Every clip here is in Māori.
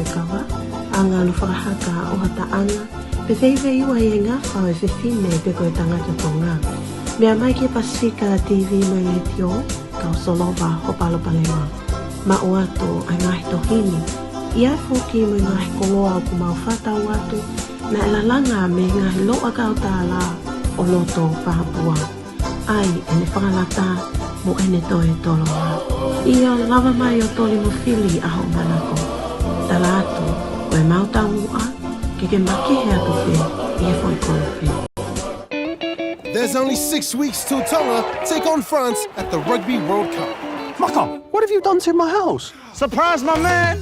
kawa, anga lufarahaga o hataana, pe vei ua e ngafa e whiwhine pe koe tangata tonga. Mea mai ke Pasifika TV mai le tio, kau solova ho palopalewa. Ma o ato ai ngahi tohini, ia fuki mo ngahi koloa ku mau whatau atu, na elalanga me ngahi loa kau tāla o loto pahapua. Ai ene whangalata mo ene toe toloa. Ia lava mai o toli mo whili aho manako. Tala atu, koe mautangua, ke maki he atu pe, ia foi kofi. There's only 6 weeks till Tonga take on France at the Rugby World Cup. Maka, what have you done to my house? Surprise, my man!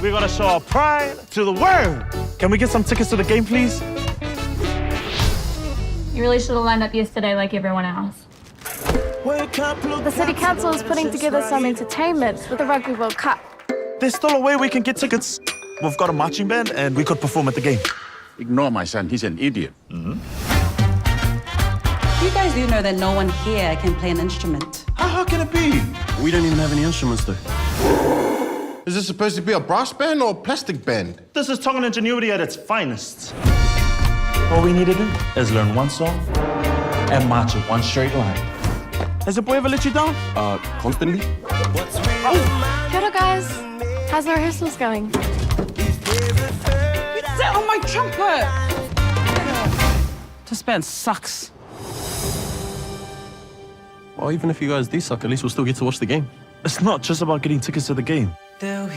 We gotta show our pride to the world. Can we get some tickets to the game, please? You really should have lined up yesterday like everyone else. The City Council is putting together some entertainment for the Rugby World Cup. There's still a way we can get tickets. We've got a marching band and we could perform at the game. Ignore my son, he's an idiot. You guys do know that no one here can play an instrument. How can it be? We don't even have any instruments though. Is this supposed to be a brass band or a plastic band? This is Tongan ingenuity at its finest. All we need to do is learn one song and march in one straight line. Has the boy ever let you down? Constantly. Kia ora, guys. How's the rehearsals going? Sit on my trumpet! This band sucks. Well, even if you guys do suck, at least we'll still get to watch the game. It's not just about getting tickets to the game. It's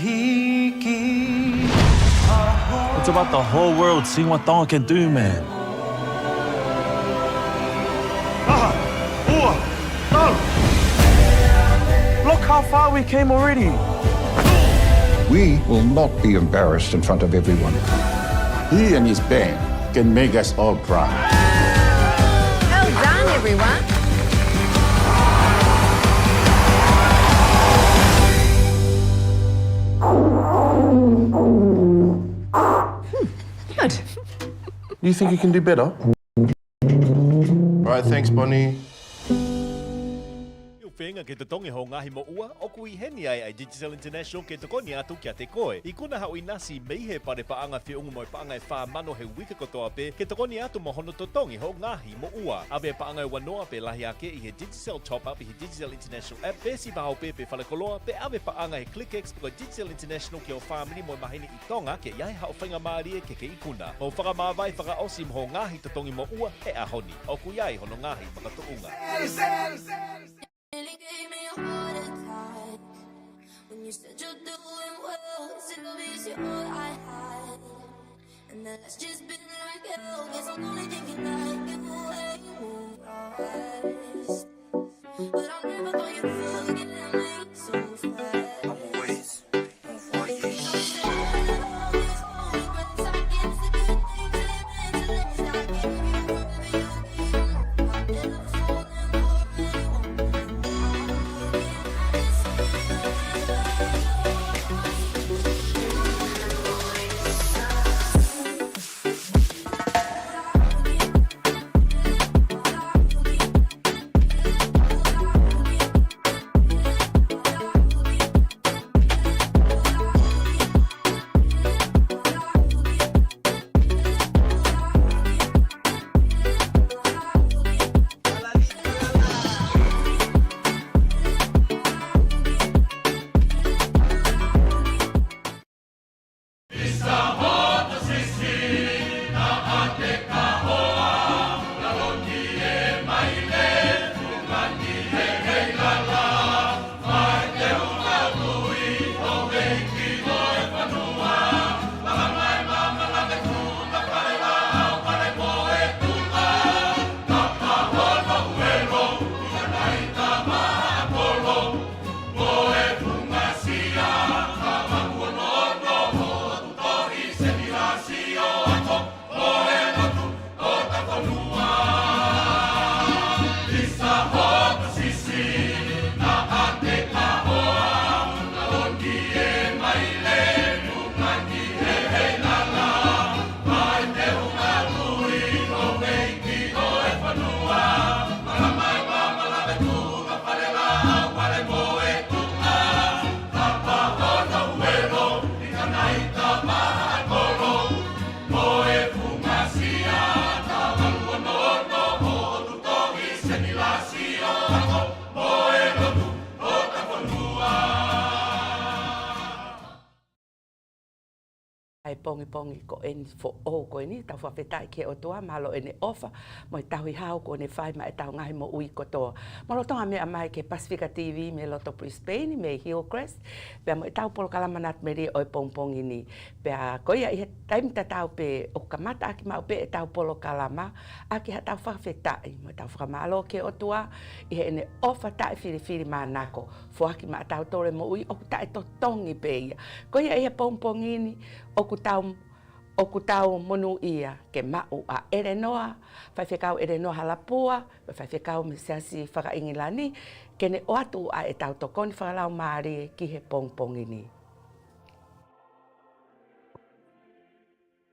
about the whole world seeing what Tonga can do, man. Look how far we came already. We will not be embarrassed in front of everyone. He and his band can make us all proud. Well done, everyone. Good. You think you can do better? All right, thanks, Bonnie. Whenga ke te tongi ho ngahi mo ua, o kui heni ai Digital International ke te koni atu kia te koe. I kuna hau inasi mei he pare paanga whiungu mo paanga e wha mano he wika kotoa pe, ke te koni atu mo hono to tongi ho ngahi mo ua. Awe paanga e wanoa pe lahi ake I he Digital Top Up I he Digital International app, pe si bahau pe whale koloa, pe awe paanga he ClickX pe ko Digital International ke o whamiri mo mahini I tonga, ke iai hau whainga maarie ke ikuna. Mo whaka mawai whaka osim ho ngahi to tongi mo ua, e ahoni. O kuiai hono ngahi makatounga. Really gave me a heart attack when you said you're doing well. It'll be all I had, and then it's just been like hell. Guess I'm only thinking that you ain't moved on. But I'll never thought you'd forget me so fast. I'm always for you. ai pongi ko en fo o ko ni tau whawhetai ke o toa malo ene ofa mo i tahui hao ko ne whai ma e tau ngahi mo ui ko toa. Mo tonga me amai ke Pasifika TV me loto Brisbane me Hillcrest pea mo i tau polo kala Manatu Melie o i pongi ni pea koia i he taim ta tau pe o kamata aki mau pe e tau polo kalama aki ha tau whawhetai mo i tau whamalo ke o toa i he ene ofa tai whiri manako fo aki ma tau tore mo ui o tai to tongi pe ia. Koia i he pongi ni o kutau monu ia ke mau a ere noa, whaiwhekau ere noa halapua, whaiwhekau me seasi whakaingilani, kene o atu a e tau tokoni whakalau maari ki he pongi ni.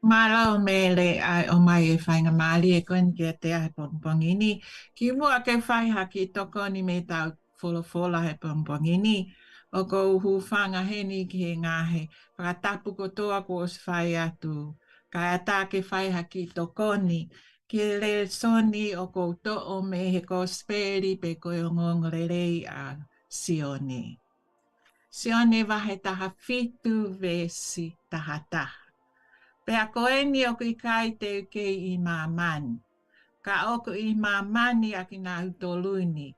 Malau mele ai o mai e whainga maali e koen ke te ahe pongi ni. Ki mua ke whai haki tokoni me tau fola he pongi ni. O ko uhu whanga heni ki he ngahe. Whakatapu ko toa ko os whai atu. Ka ata ke whai haki tokoni. Ki le soni o ko to o me he ko speri pe ko o ngongorerei a Sione. Sione wahe taha fitu vesi taha taha. Pea koeni o ki kai te ke i mamani. Ka oko i mamani a ki nga utoluni.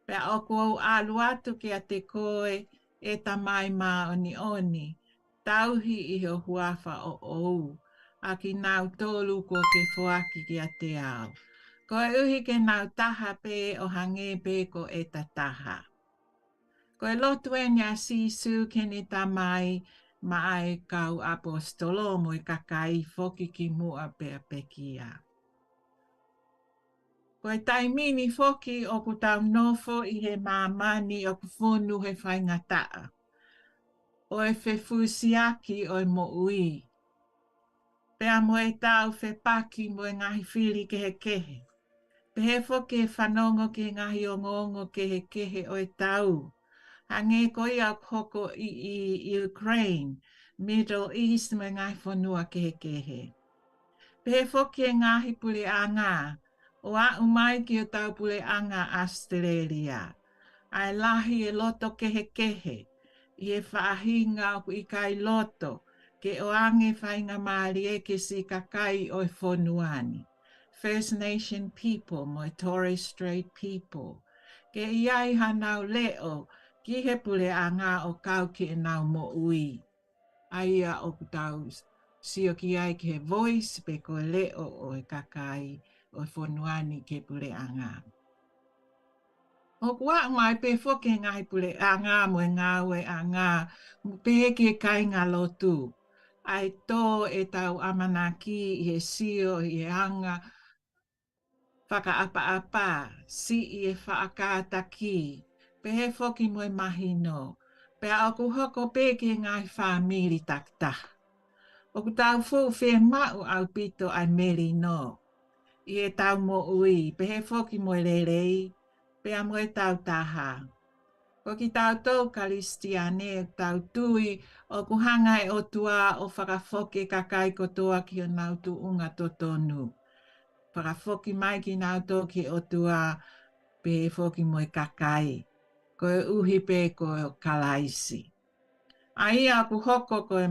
Pea oko au alu atu ki a te koe e tamai ma oni. Tauhi i ho huafa o ou. A ki nga utolu ko ke fuaki ki a te ao. Ko e uhi ke nga taha pe o hange pe ko e taha. Ko e lotu e nia sisu ke ni tamai ma ai kau apostolo mo i kakai foki ki mua pe a pekia. Ko e taimini foki o ku tau nofo i he mamani o ku fonu he whaingataa. O e whewhusiaki o e mo ui. Pea mo e tau whepaki mo e ngahi whiri kehe. Pe he foki e whanongo ki ngahi o ngongo kehe o e tau. Hange ko i au hoko i Ukraine, Middle East me ngai whanua kehe. Pe foki e ngahi pule anga, o a umai ki o tau pule anga Australia. Ai lahi e loto kehe, i e whaahinga o i kai loto, ke o ange whainga maari e ke si kakai o e whanuani. First Nation people, mo e Torres Strait people. Ke iai hanau leo, ki he pule anga o kau ki e nau mo ui. Aia o kutau sio ki ai ki he voice pe ko leo o e kakai o e whanuani ke pule anga. O kua mai pe foke ngai pule anga mo e ngawe anga pe ke kai ngā lotu. Ai tō e tau amanaki i he sio i he anga whakaapa, si i e whaakātaki. Pe he foki mo e mahino. Pe au ku hoko pe ke ngai whamiri takta. O ku tau fu whea mau au pito ai meri no. I e tau mo ui. Pe he foki mo e lerei. Pe a mo e tau taha. Ko ki tau tau kalistiane tau tui o ku hanga e o tua o whakafoke kakai kotoa ki o nautu unga totonu. Whakafoki mai ki nauto ki o tua pe he foki mo e kakai. Ko e uhi pe ko e kalaisi. Ai a ku hoko ko e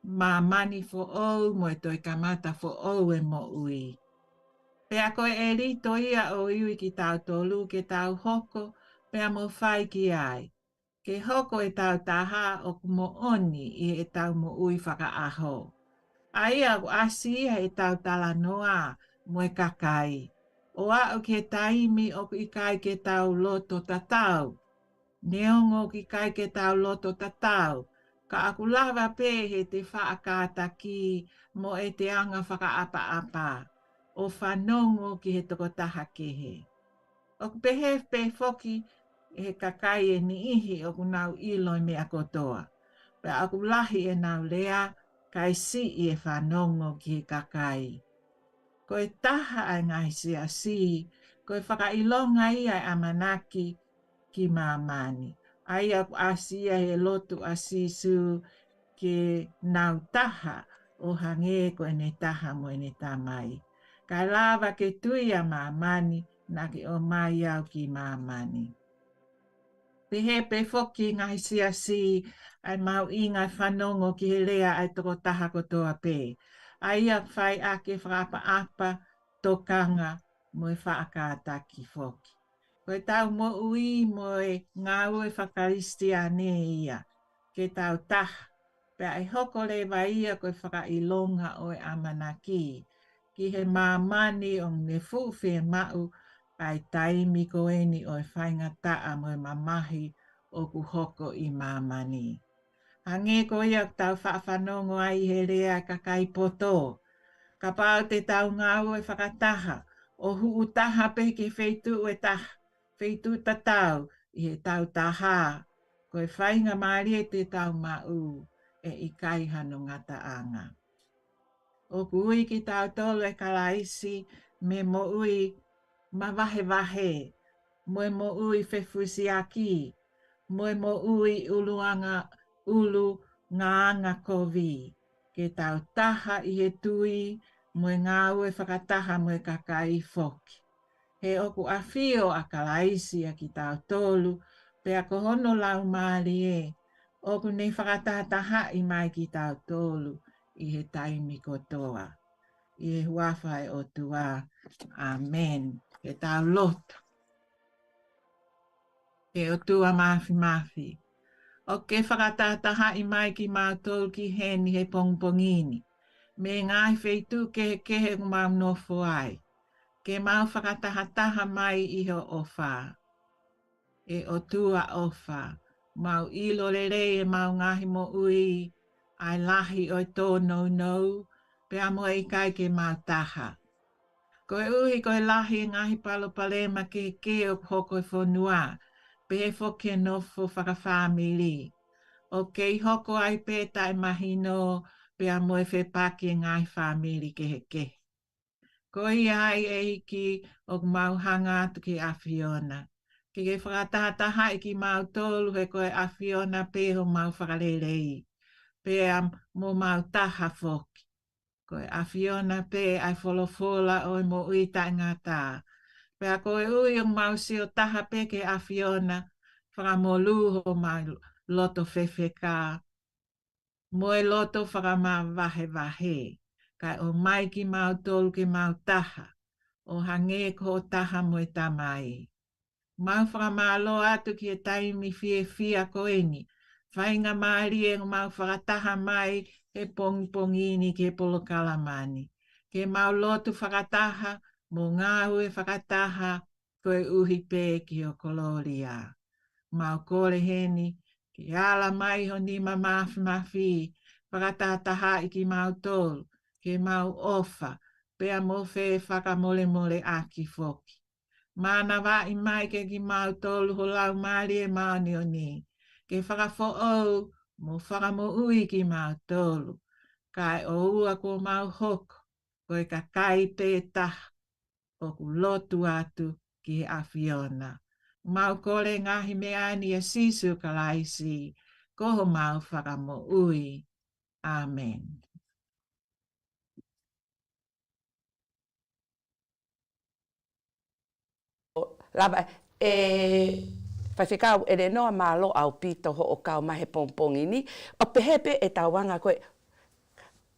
mamani fo ou mo e toi kamata fo ou e mo ui. Pea ko e rito ia o iwi ki tau tolu ke tau hoko pea mo whai ki ai. Ke hoko e tau taha o ku mo oni i e tau mo ui whakaaho. Ai a ku asia e tau tala noa mo e kakai. O a o ke taimi o ku ikai ke tau loto tatau. Neongo ki kai ke tau loto tatau. Ka aku lava pe he te whaakātaki mo e te anga whakaapa. O whanongo ki he tokotaha kehe. O ku pehe pe foki he kakai e ni ihi o ku nau iloi me a kotoa. Pe aku lahi e nau lea kai si i e whanongo ki he kakai. Ko e taha ai ngai si, ko e whakailonga i ai amanaki ki mamani. Ai aku asia he lotu asisu ke nau taha o hange ko e ne taha mo e ne tamai. Ka lava ke tui a mamani na ki o mai au ki mamani. Pehe foki ngai siasi ai mau i ngai whanongo ki he lea ai toko taha kotoa pe. Ai ak whai ake whakapa apa tokanga mo e whaakātaki foki. Koe tau mo ui mo e ngā ue whakaristia ne ia. Ke tau taha. Pe ai hoko le ia koe whakailonga o e amanaki. Ki he māmani o ne fuwhi mau ai taimi koeni o e whainga taa mo e mamahi o ku hoko i māmani. Hange ko ia tau whaafanogo ai he rea kakai poto. Ka pao te tau ngau e whakataha o huu taha pe ke wheitu e taha. Wheitu tatau i he tau taha. Ko e whainga maari e te tau mau e i kai hano ngata anga. O kui ki tau tolu e kalaisi me mo ui ma wahe. Moe mo ui whewhusiaki. Moe mo ui ulu nganga kovi. Ke tau taha i he tui, moe ngā ue whakataha moe kakai foki. He oku awhio a kalaisi a ki tau tolu, pe a kohono lau maari e. Oku nei whakataha i mai ki tau tolu i he taimi kotoa. I he huawhai o tua. Amen. Ke tau loto. Ke o tua mafi. O ke whakataha i mai ki mātou ki heni he pongpongini. Me ngai wheitu ke he mau nofo ai. Ke mau whakataha mai i ho ofa. E o tua ofa. Mau ilo lere e mau ngahi mo ui. Ai lahi o tō nou. Pe amo e kai ke mau taha. Koe uhi koe lahi ngahi palo palema ke o hoko e whonua. Pe he whoke nofo whakawhamili. O kei hoko ai pētai mahino pe a moe whepake ngai whamili ke. Ko i ai e iki o mau hanga atu ki Awhiona. Ke whakatataha i ki mau tolu he koe Awhiona pe ho mau whakarelei. Pe a mo mau taha whoki. Koe Awhiona pe ai wholofola o mo uita ngata. Pe a koe ui o mau sio taha pe ke Awhiona whakamolu ho mau loto whewheka. Moe loto whakama wahe. Kai o mai ki mau tolu ke mau taha. O hange ko taha moe tamai. Mau whakamalo atu ki e taimi fia koeni. Whainga maari e mau whakataha mai e pongini ke polokalamani. Ke mau loto whakataha mo ngā ue whakataha koe uhi pē ki o koloria. Mau kore heni. Ki ala mai ho ni mafi, whakatataha i ki mau tolu, ke mau ofa, pea mo whe whakamole aki foki. Mana wa i mai ke ki mau tolu ho lau maari e maani o ni. Ke whakafo au, mo whakamo ui ki mau tolu. Kai o ua ko mau hoko, koe ka kai pētaha, o ku lotu atu ki Awhiona. Mau kore ngahi meani e sisu kalaisi, koho mau whakamo ui. Amen. Lava, whaiwhikau e re noa mālo au pito ho o kau mahe pongpongini, o pehepe e tau wanga koe,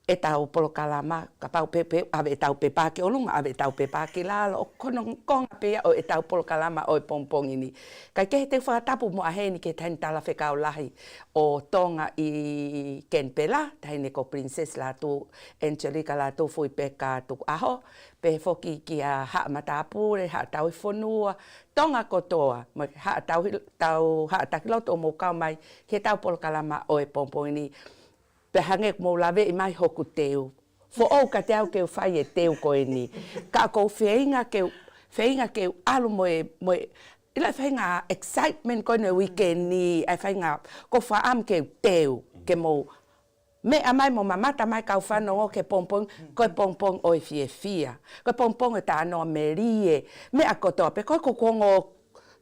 e tau polokalama, ka pau pepe, ave e tau pepake o lunga, ave e tau pepake lalo, o kono konga pea o e tau polokalama o e pongpongini. Kai kehe te whakatapu mo aheni ke tani tala whekau lahi o Tonga i Canberra, taine ko princess la tu Angelica la tu fui peka tu aho, pe foki ki a haa matapure, haa tau i whonua, Tonga kotoa, haa tau haa takiloto o mo kau mai, ke tau polokalama o e pongpongini, pe hange mo lave i mai hoku teu. Fo au ka te au ke whai e teu koe ni. Ka kou whainga ke alu moe ila whainga excitement koe ne weekend ni, ai whainga ko whaam ke teu, ke mo me a mai mo mamata mai kau whanongo ke pongpong, koe pongpong o i fia. Koe pongpong e ta anoa melie, me a kotoa, pe koe kukongo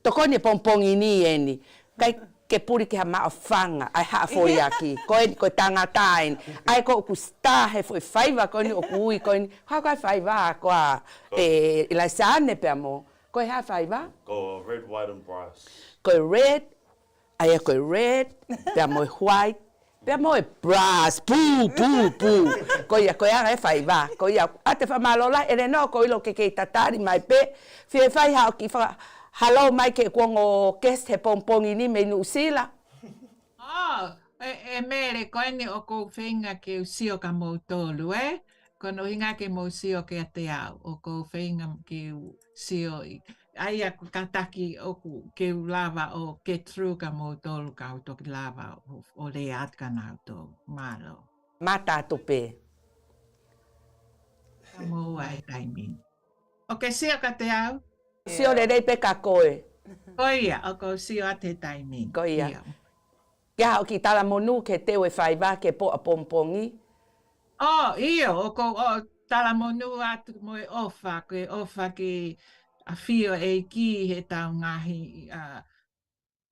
tokoni pongpong ini e ni. Kai ke puri ke ha maa whanga, ai haa fōi aki, koe tangatain, ai ko ku stahe fōi whaiva koe ni o kui koe ni, haa koe whaiva koa, ilai saane pe amo, koe haa whaiva? Ko red, white and brass. Koe red, Ai koe red, pea moe white, pea moe brass, pu. Koia anga e whai wā. Koia, ate whamalola, ere no ko ilo ke tatari mai pe. Whie whai hao ki halo mai ke kuongo guest he pompongi ni me Nusila. Mere koe ni o kou whenga ke usio ka mautolu, Kono hinga ke mausio ke ate au, o kou whenga ke usio i. Aia kataki oku ke lava o ke tru ka mautolu ka auto ki lava o le atka na auto malo. Mata tupe. Ka mau ai taimini. O ke sio ka te au? Sio le rei pe ka koe. Koia, o ko sio ate taimini. Koia. Kia o ki tala monu ke teo e whai wā ke po a pompongi. O ko tala monu atu moe ofa, ke ofa ke a whio e ki he tau ngahi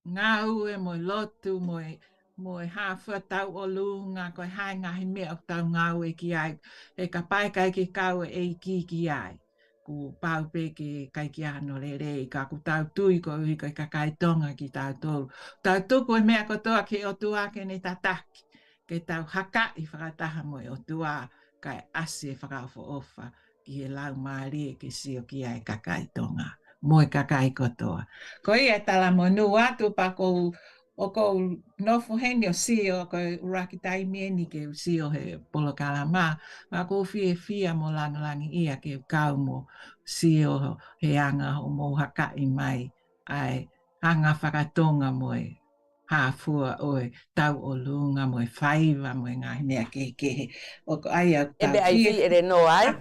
ngau e moe lotu, moe hawhua tau o lunga, koe hai ngahi mea o tau ngau e ki ai, e ka pai kai ke kau e ki ai. Ku pau pe ke kai ki ano le rei, ka ku tau tui ko ui koe ka kai tonga ki tau tolu. Tau tuku e mea kotoa ke o tua ke ne tataki, ke tau haka i whakataha moe o tua kai ase e whakawha ofa. Ki he lau maari ke sio ki ai kakai tonga. Moe kakai kotoa. Ko ia tala monu atu pa kou o kou nofu heni o sio ko uraki taimieni ke sio he polo kalama. Ma kou fia mo langi ia ke kau mo sio he anga o mo hakai mai. Ai anga whakatonga moe. Hafua oe tau o lunga moe whaiva moe ngahi mea ke. O ai au tau Ebe ai fi ere no ai.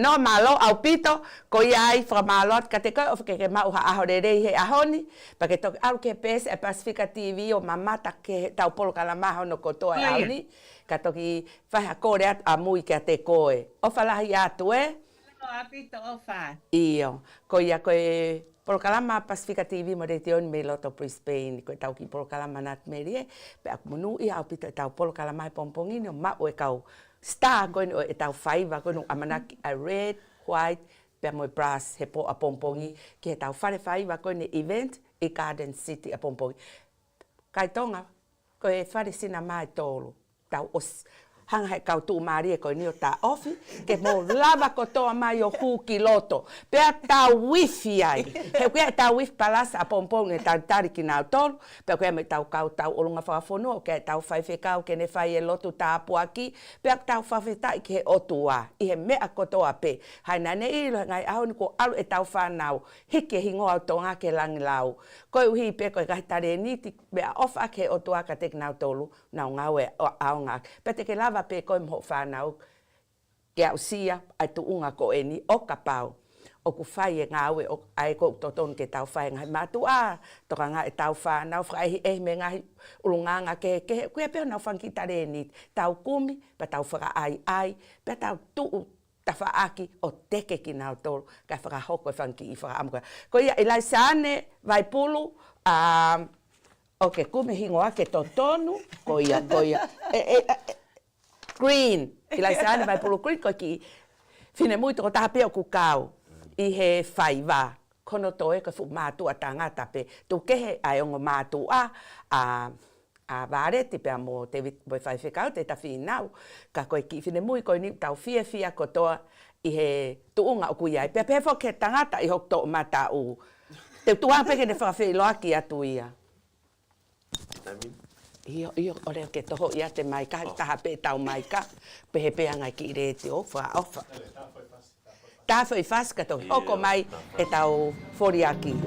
No malo au pito ko ai fra malot ka te ko of ke mau ha ahore rei he ahoni pa ke to au ke pes e Pasifika TV o mamata ke tau polo kala maho no kotoa auni ka to ki fa kore at amui ke te koe o fala ia tu apito o fa io ko ia ko polo kala ma Pasifika TV mo de tion me loto Brisbane ko tau ki polo kala MANATU MELIE pe ak munu ia au pito tau polo kala mai pompongi no ma o kau star going o tau whaiva going o amanaki a red, white, pe moi brass he po a pompongi ki he tau whaiva going event e Garden City a pompongi. Kai tonga, ko e whare sina mai tolu, tau os hanga he kau tu maari e ko ni o ta ofi, ke mo lava kotoa mai o huki loto, pe a tau wifi ai, he kuia tau wifi palasa a pompongi e tau tariki nao tolu, pe kuia me tau kau tau olunga whawhono, ke tau whaiwhekau ke ne whai e lotu tāpu aki, pe a tau whawhetai ke he otua, i he mea kotoa pe, hai nane ilo ngai aho ni ko alu e tau whanau, hike hingo au tonga ke langi lau, koe uhi pe koe kahitare niti, me a ofa ke otua ka tek nao tolu, nao ngau e au ngak, pe te ke lava pe koe mho whanau ke au sia ai tu unga ko eni o kapau o ku whai e ngāwe o ai ko toton ke tau whai ngai matu a toka ngā e tau whanau whai me ngai ulunganga ke kuia peo nau whankitare ni tau kumi pa tau whaka ai pa tau tuu ta whaaki o teke ki nau tolu ka whakahoko e whanki i whakaamuka ko ia ilai sane vai pulu o ke kumi hingoa ke totonu ko ia green, i lai se ane vai polo green ko ki fine muito ko taha peo ku kau i he whaiva kono toe ko fu mātua tangata pe tu kehe ai ongo mātua a vāreti pea mo te voi whaiwhekau te ta whinau ka koe ki fine mui koe ni tau fia ko toa i he tuunga o kui ai pea pefo ke tangata i hok to mata u te tuang peke ne whawhiloaki atu ia Io ore ke toho ia te maika taha pe tau maika pe he pe anga ki re te ofa. Ta foi fas ka to oko mai e tau foriaki.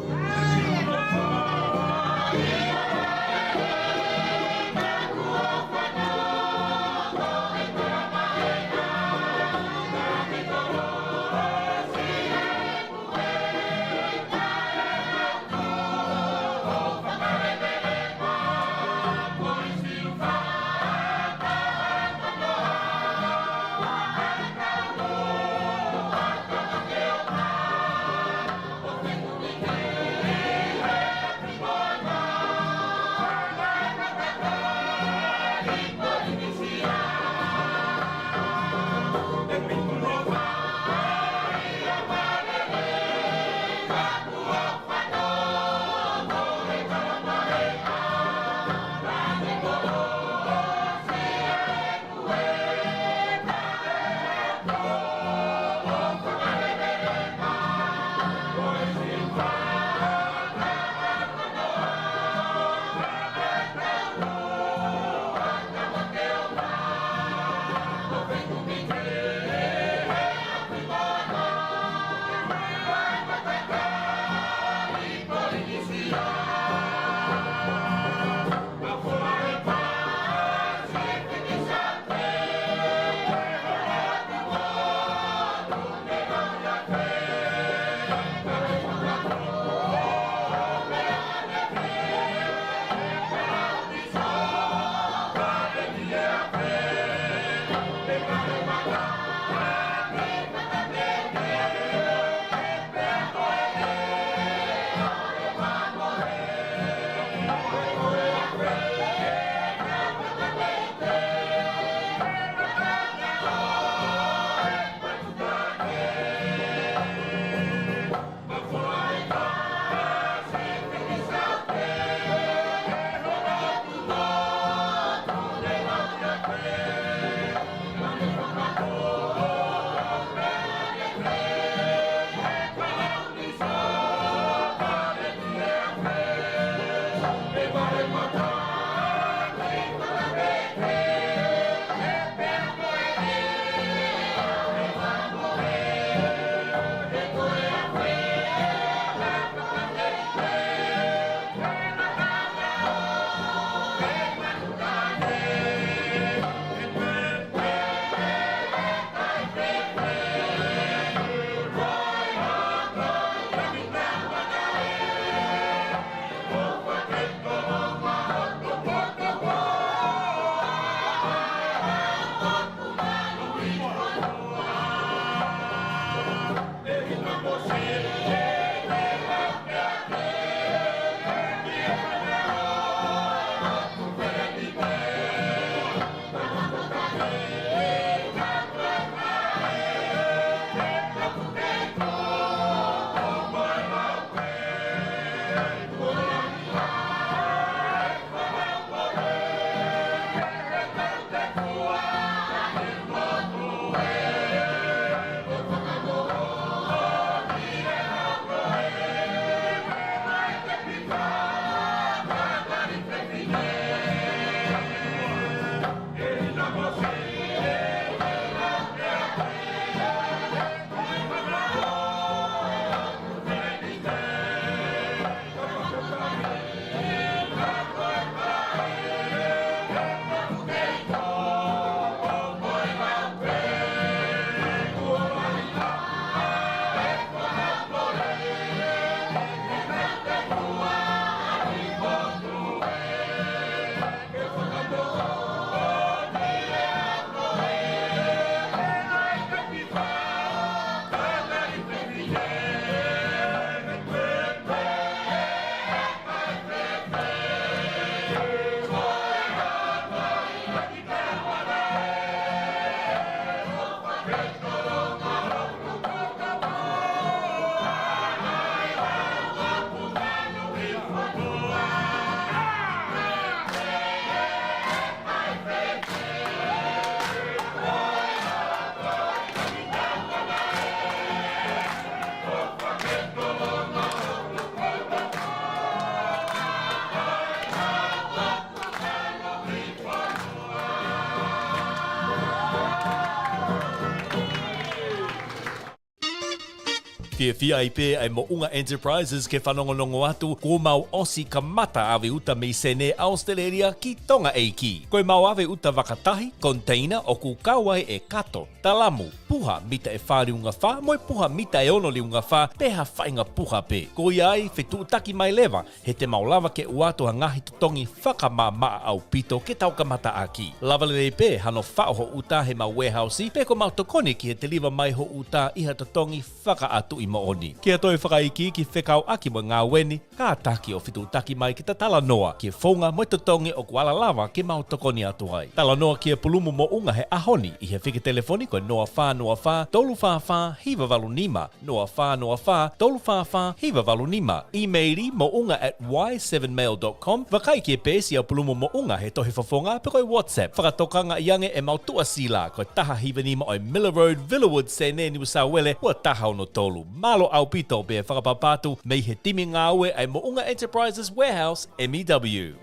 Fia ai pē ai mo unga enterprises ke whanongonongo atu ko mau osi ka mata awe uta mei sene Australia ki Tonga eiki. Koe mau awe uta wakatahi, container o ku kawai e kato, talamu, puha mita e whāriunga whā, moi puha mita e ono liunga whā, peha whainga puha pē. Ko iai, whetu utaki mai lewa, he te maulawa ke uatoa ngahi tutongi whakamāmaa au pito ke tau ka mata aki. Lavalere pē, hano whaoho uta he mau warehouse, pē ko mau tokoni ki he te liwa mai ho uta iha tutongi whaka atu i mooni. Kia toi whakaiki ki whekau aki mo ngā weni, ka taki o whitu taki mai ki ta tala noa, ki whaunga mo tutongi o kuala lava ki mau tokoni atu ai. Tala noa ki pulumu mo unga he ahoni, i he whike telefoni koe noa whā, tolu whā, hiva walu nima, noa whā, tolu whā, hiva walu nima, e-maili mo unga at y7mail.com, wakai ki pēsi au pulumu mo unga he tohi whawhonga, pe koe WhatsApp, whakatokanga iange e mau tua sila, koe taha hiva nima oi Miller Road, Villawood, Sene, New South Wales, ua taha ono tolu. Malo au pito be whakapapatu, mei he timi ngā ue ai mo unga Enterprises Warehouse, MEW.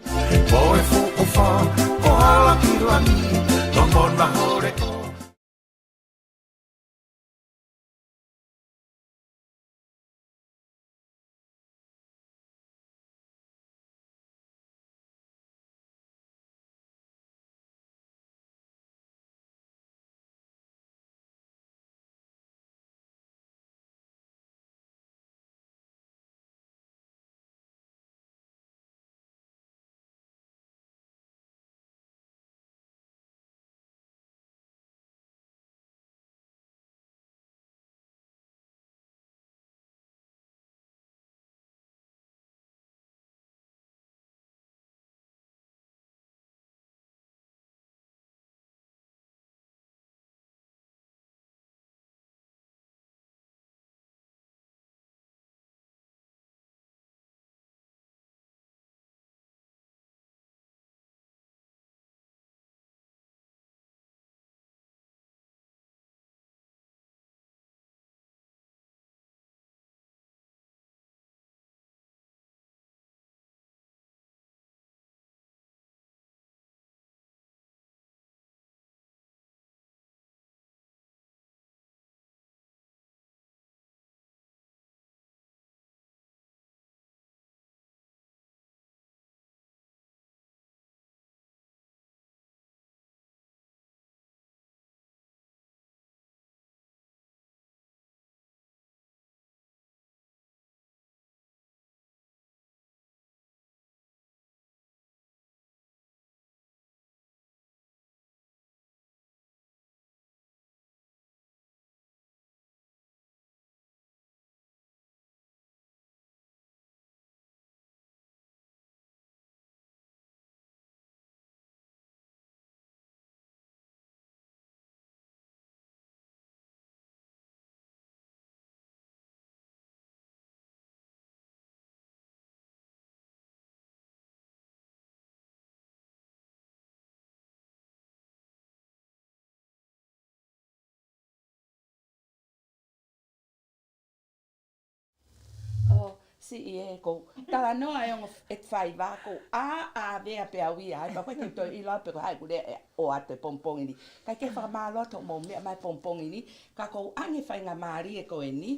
Si e ko tala noa e ongo et whai wā ko a vea pe awi ai pa koe ki toi i lau pe ko hai kule o ate pompongi ni kai ke whakamāloto mo mea mai pompongi ni ka ko ange whai ngā maari e ko e ni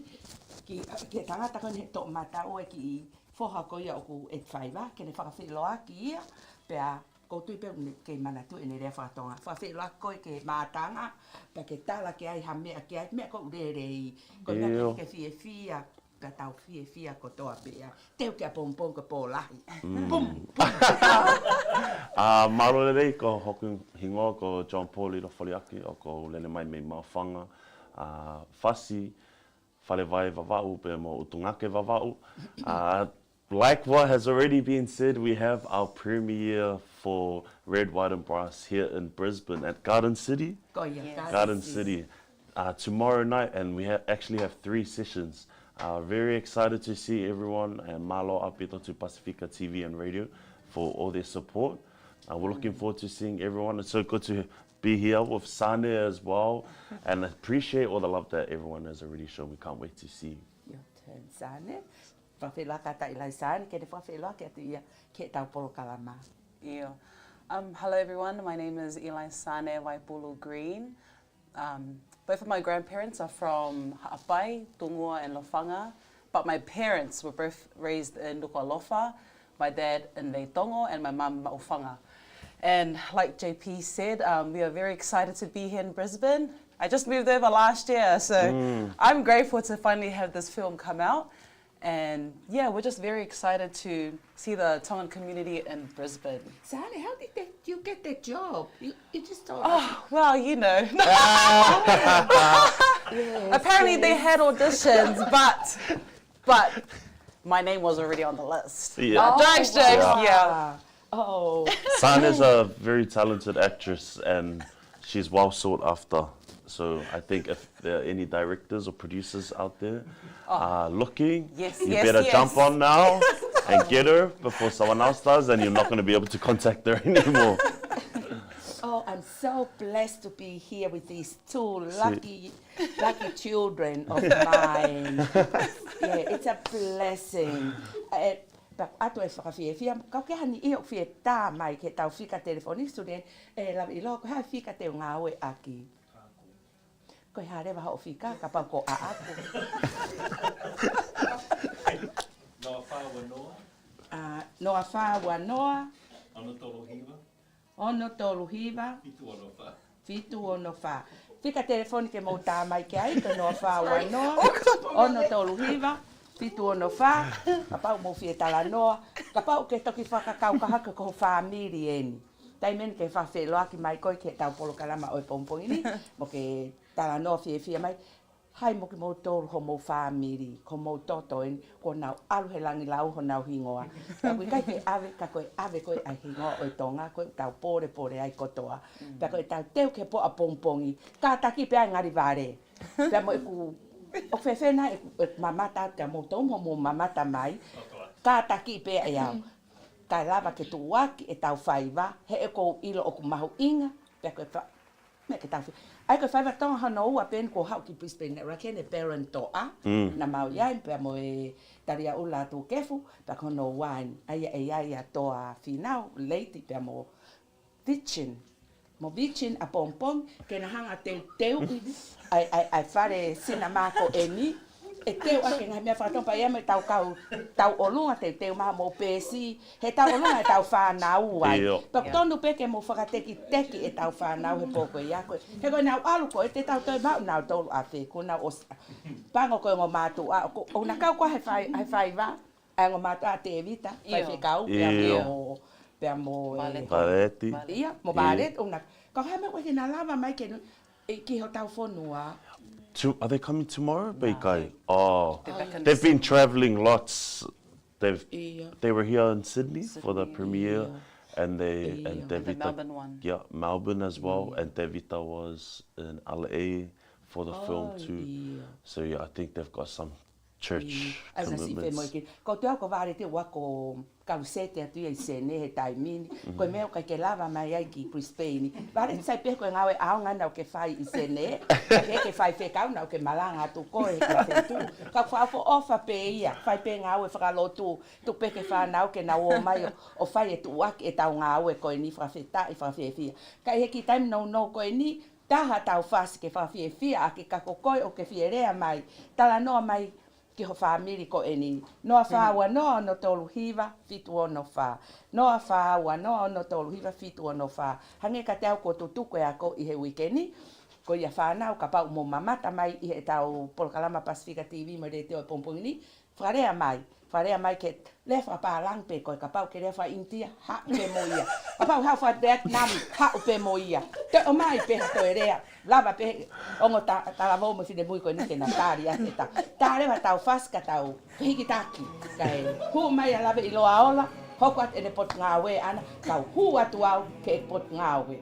ki tangata ko ni to mata o e ki i whoha ko ia o ku et whai wā ke ne whakawhiloa ki ia pe a ko tui pe ke manatu e ne rea whakatonga whakawhiloa koe ke mātanga pa ke tala ke ai ha mea ke ai mea ko ure rei ko mea ke fie fia ka tau fia ko toa pea. Teu kia pompong ka pōlahi. Pum! Maro rei ko hoku hingoa ko John Paul i rofoliaki o ko lene mai mei mawhanga. Whasi, whare vai vavau pe mo utungake vavau. Like what has already been said, we have our premiere for Red, White and Brass here in Brisbane at Garden City. Garden City. Tomorrow night, and we actually have 3 sessions. Very excited to see everyone, and malo apito to Pasifika TV and radio for all their support. We're looking forward to seeing everyone. It's so good to be here with Sune as well, and appreciate all the love that everyone has already shown. We can't wait to see you. Your turn, Sune. Whawhewha ka tai lai Sune, ke te whawhewha ke atu ia ke tau polo kalama. Yeah. Hello everyone, my name is Eli Sane Waipulu Green. Both of my grandparents are from Apia, Tungua and Lofanga, but my parents were both raised in Nuku alofa, my dad in Tongan and my mum Maufanga. And like JP said, we are very excited to be here in Brisbane. I just moved over last year, so I'm grateful to finally have this film come out. And yeah, we're just very excited to see the Tongan community in Brisbane. Sane, how did you get that job? You just told Oh, well, you know. Apparently they had auditions, but my name was already on the list. Yeah. Jokes, yeah. Oh. Sane is a very talented actress, and she's well sought after. So I think if there are any directors or producers out there looking, you better jump on now and get her before someone else does, and you're not going to be able to contact her anymore. Oh, I'm so blessed to be here with these 2 lucky children of mine. Yeah, it's a blessing. Ato e whakawhiewhia, kau ke hani i o whie tā mai ke tau whika telefoni student, lawa I loko hea whika te o ngā oe aki. Koe harewa hao whika, ka pau ko a ako. Noa whāua noa. Noa whāua noa. Ono tolo hiva. Ono tolu hiva. Fitu ono wha. Fitu ono wha. Whika telefoni ke mou tā mai ke ai, ka noa whāua noa. Ono tolu hiva. Fitu ono wha, ka pau mo whie tala noa, ka pau ke toki whakakau ka haka ko whamiri eni. Tai meni ke whawheloa ki mai koe ke tau polo kalama oi pompongini, mo ke tala noa whie mai, hai mo ki mo tōru ho mo whamiri, ko mo toto eni, ko nau alu he langi lau ho nau hingoa. Ka koe kai ke ave, ka koe ave koe ai hingoa oi tonga, koe tau pore ai kotoa. Pea koe tau teu ke po a pompongi, ka taki pe ai ngari vare. Pea mo iku o whewhena e mamata te moutou mo mamata mai, ka taki pe ai au. Ka lava ke tuaki e tau whaiva, he e kou ilo o ku mahu inga, pea koe wha, me ke tau whi. Ai koe whaiva tonga hana ua pen ko hau ki Brisbane, rakene parent toa, na mau iai, pea mo e taria ula tu kefu, pea kono wain, ai a toa whinau, leiti, pea mo vichin. Mo vichin a pompong, ke na hanga teu, ai whare sina mako e ni, e teu ake ngai mea whatompa ia me tau olunga teu maha mo pēsi, he tau olunga e tau whanau ai. Pak tonu peke mo whakateki e tau whanau he pōko i a koe. He koe nau alu koe, te tau toi mau nau tolu a whi, ko nau pango koe ngō mātu a, o na kau koe he whaiva, ai ngō mātu a te evita, whai whikau, pea mo Bareti. Ia, mo baret, o na, kau hai me koe ke na lava mai ke ki ho tau whonua. Are they coming tomorrow, Beikai? Oh, they've been travelling lots. They were here in Sydney for the premiere, and the Melbourne one. Yeah, Melbourne as well, and Devita was in LA for the film too. So yeah, I think they've got some church commitments. Ko te ako vare te wako kausete atu i Sene he taimini, koe meo kai ke lava mai ai ki Brisbane. Vare sai pe koe ngawe aonga nau ke whai i Sene, ke whai whekau nau ke malanga atu koe ka whetu. Ka whaafo ofa pe ia, whai pe ngawe whakalotu, tu pe ke whanau ke nau o mai o whai e tuak e tau ngawe koe ni whawheta i whawhewhia. Kai heki taim no koe ni, taha tau whasi ke whawhewhia a ke kako koe o ke whierea mai, tala noa mai ki ho whamiri ko eni. Noa whaua noa no tolu hiva, fitu ono wha. Noa whaua noa no tolu hiva, fitu ono wha. Hange ka te au ko tutuko e ako i he wikeni. Ko ia whanau ka pau mo mamata mai i he tau Polokalama Pasifika TV mo re te o pompongini. Wharea mai ke lewa pālang pe koe ka pau ke lewa India, ha upe mo ia. Ka pau hau wha Vietnam, ha upe mo ia. Te o mai pe hato e rea, lava pe ongo talavou mo whine mui koe nike na tāri ate ta. Tā rewa tau whaska tau hiki taki. Kai hu mai a lava i loa ola, hoko at ene pot ngawe ana tau hu atu au ke pot ngawe.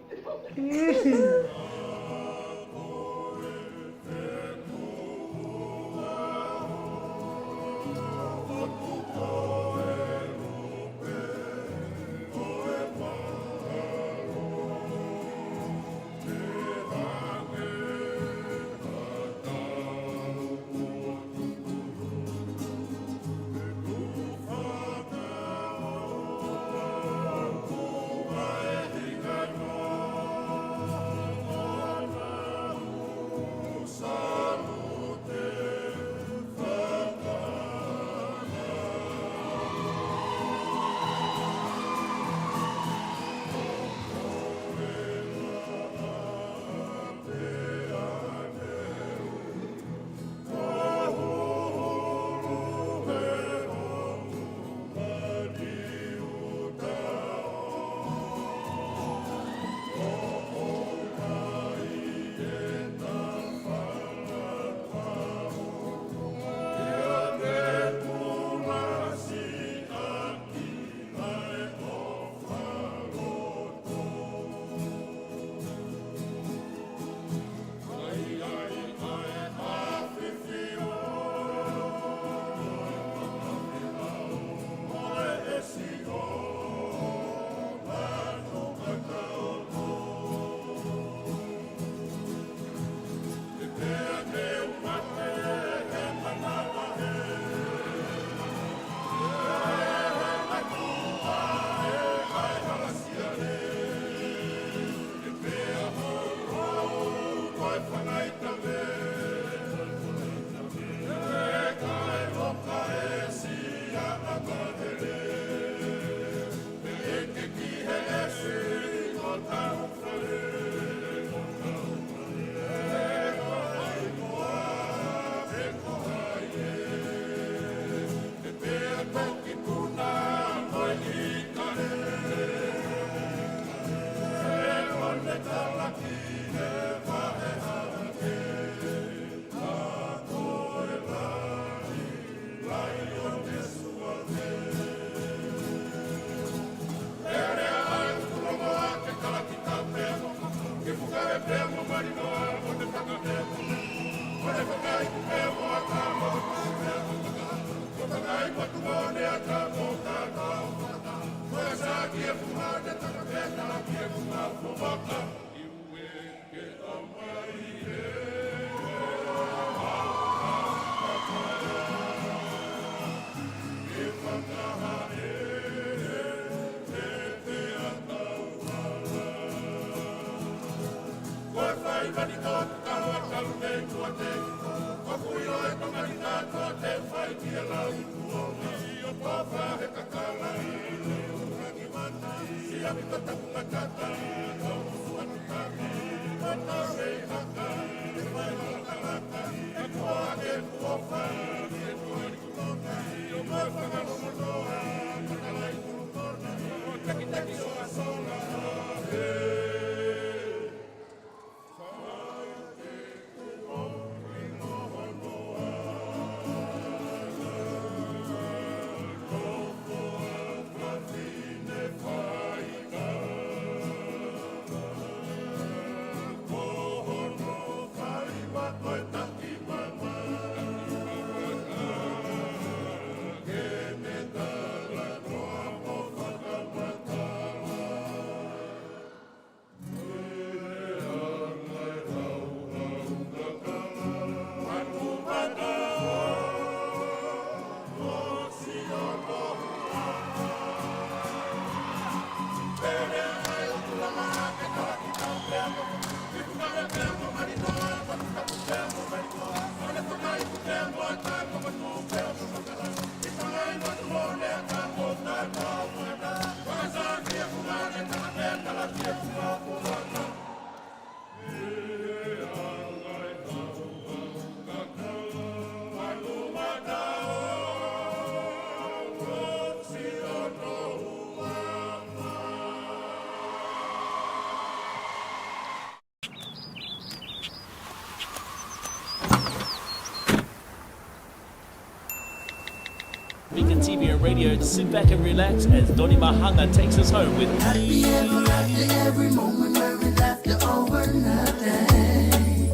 Pasifika TV and radio. Sit back and relax as Doni Mahanga takes us home with Happy ever after every moment where we laughter over nothing.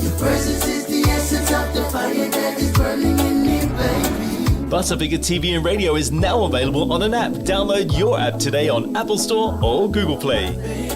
Your presence is the essence of the fire that is burning in me, baby. Pasifika TV and radio is now available on an app. Download your app today on Apple Store or Google Play.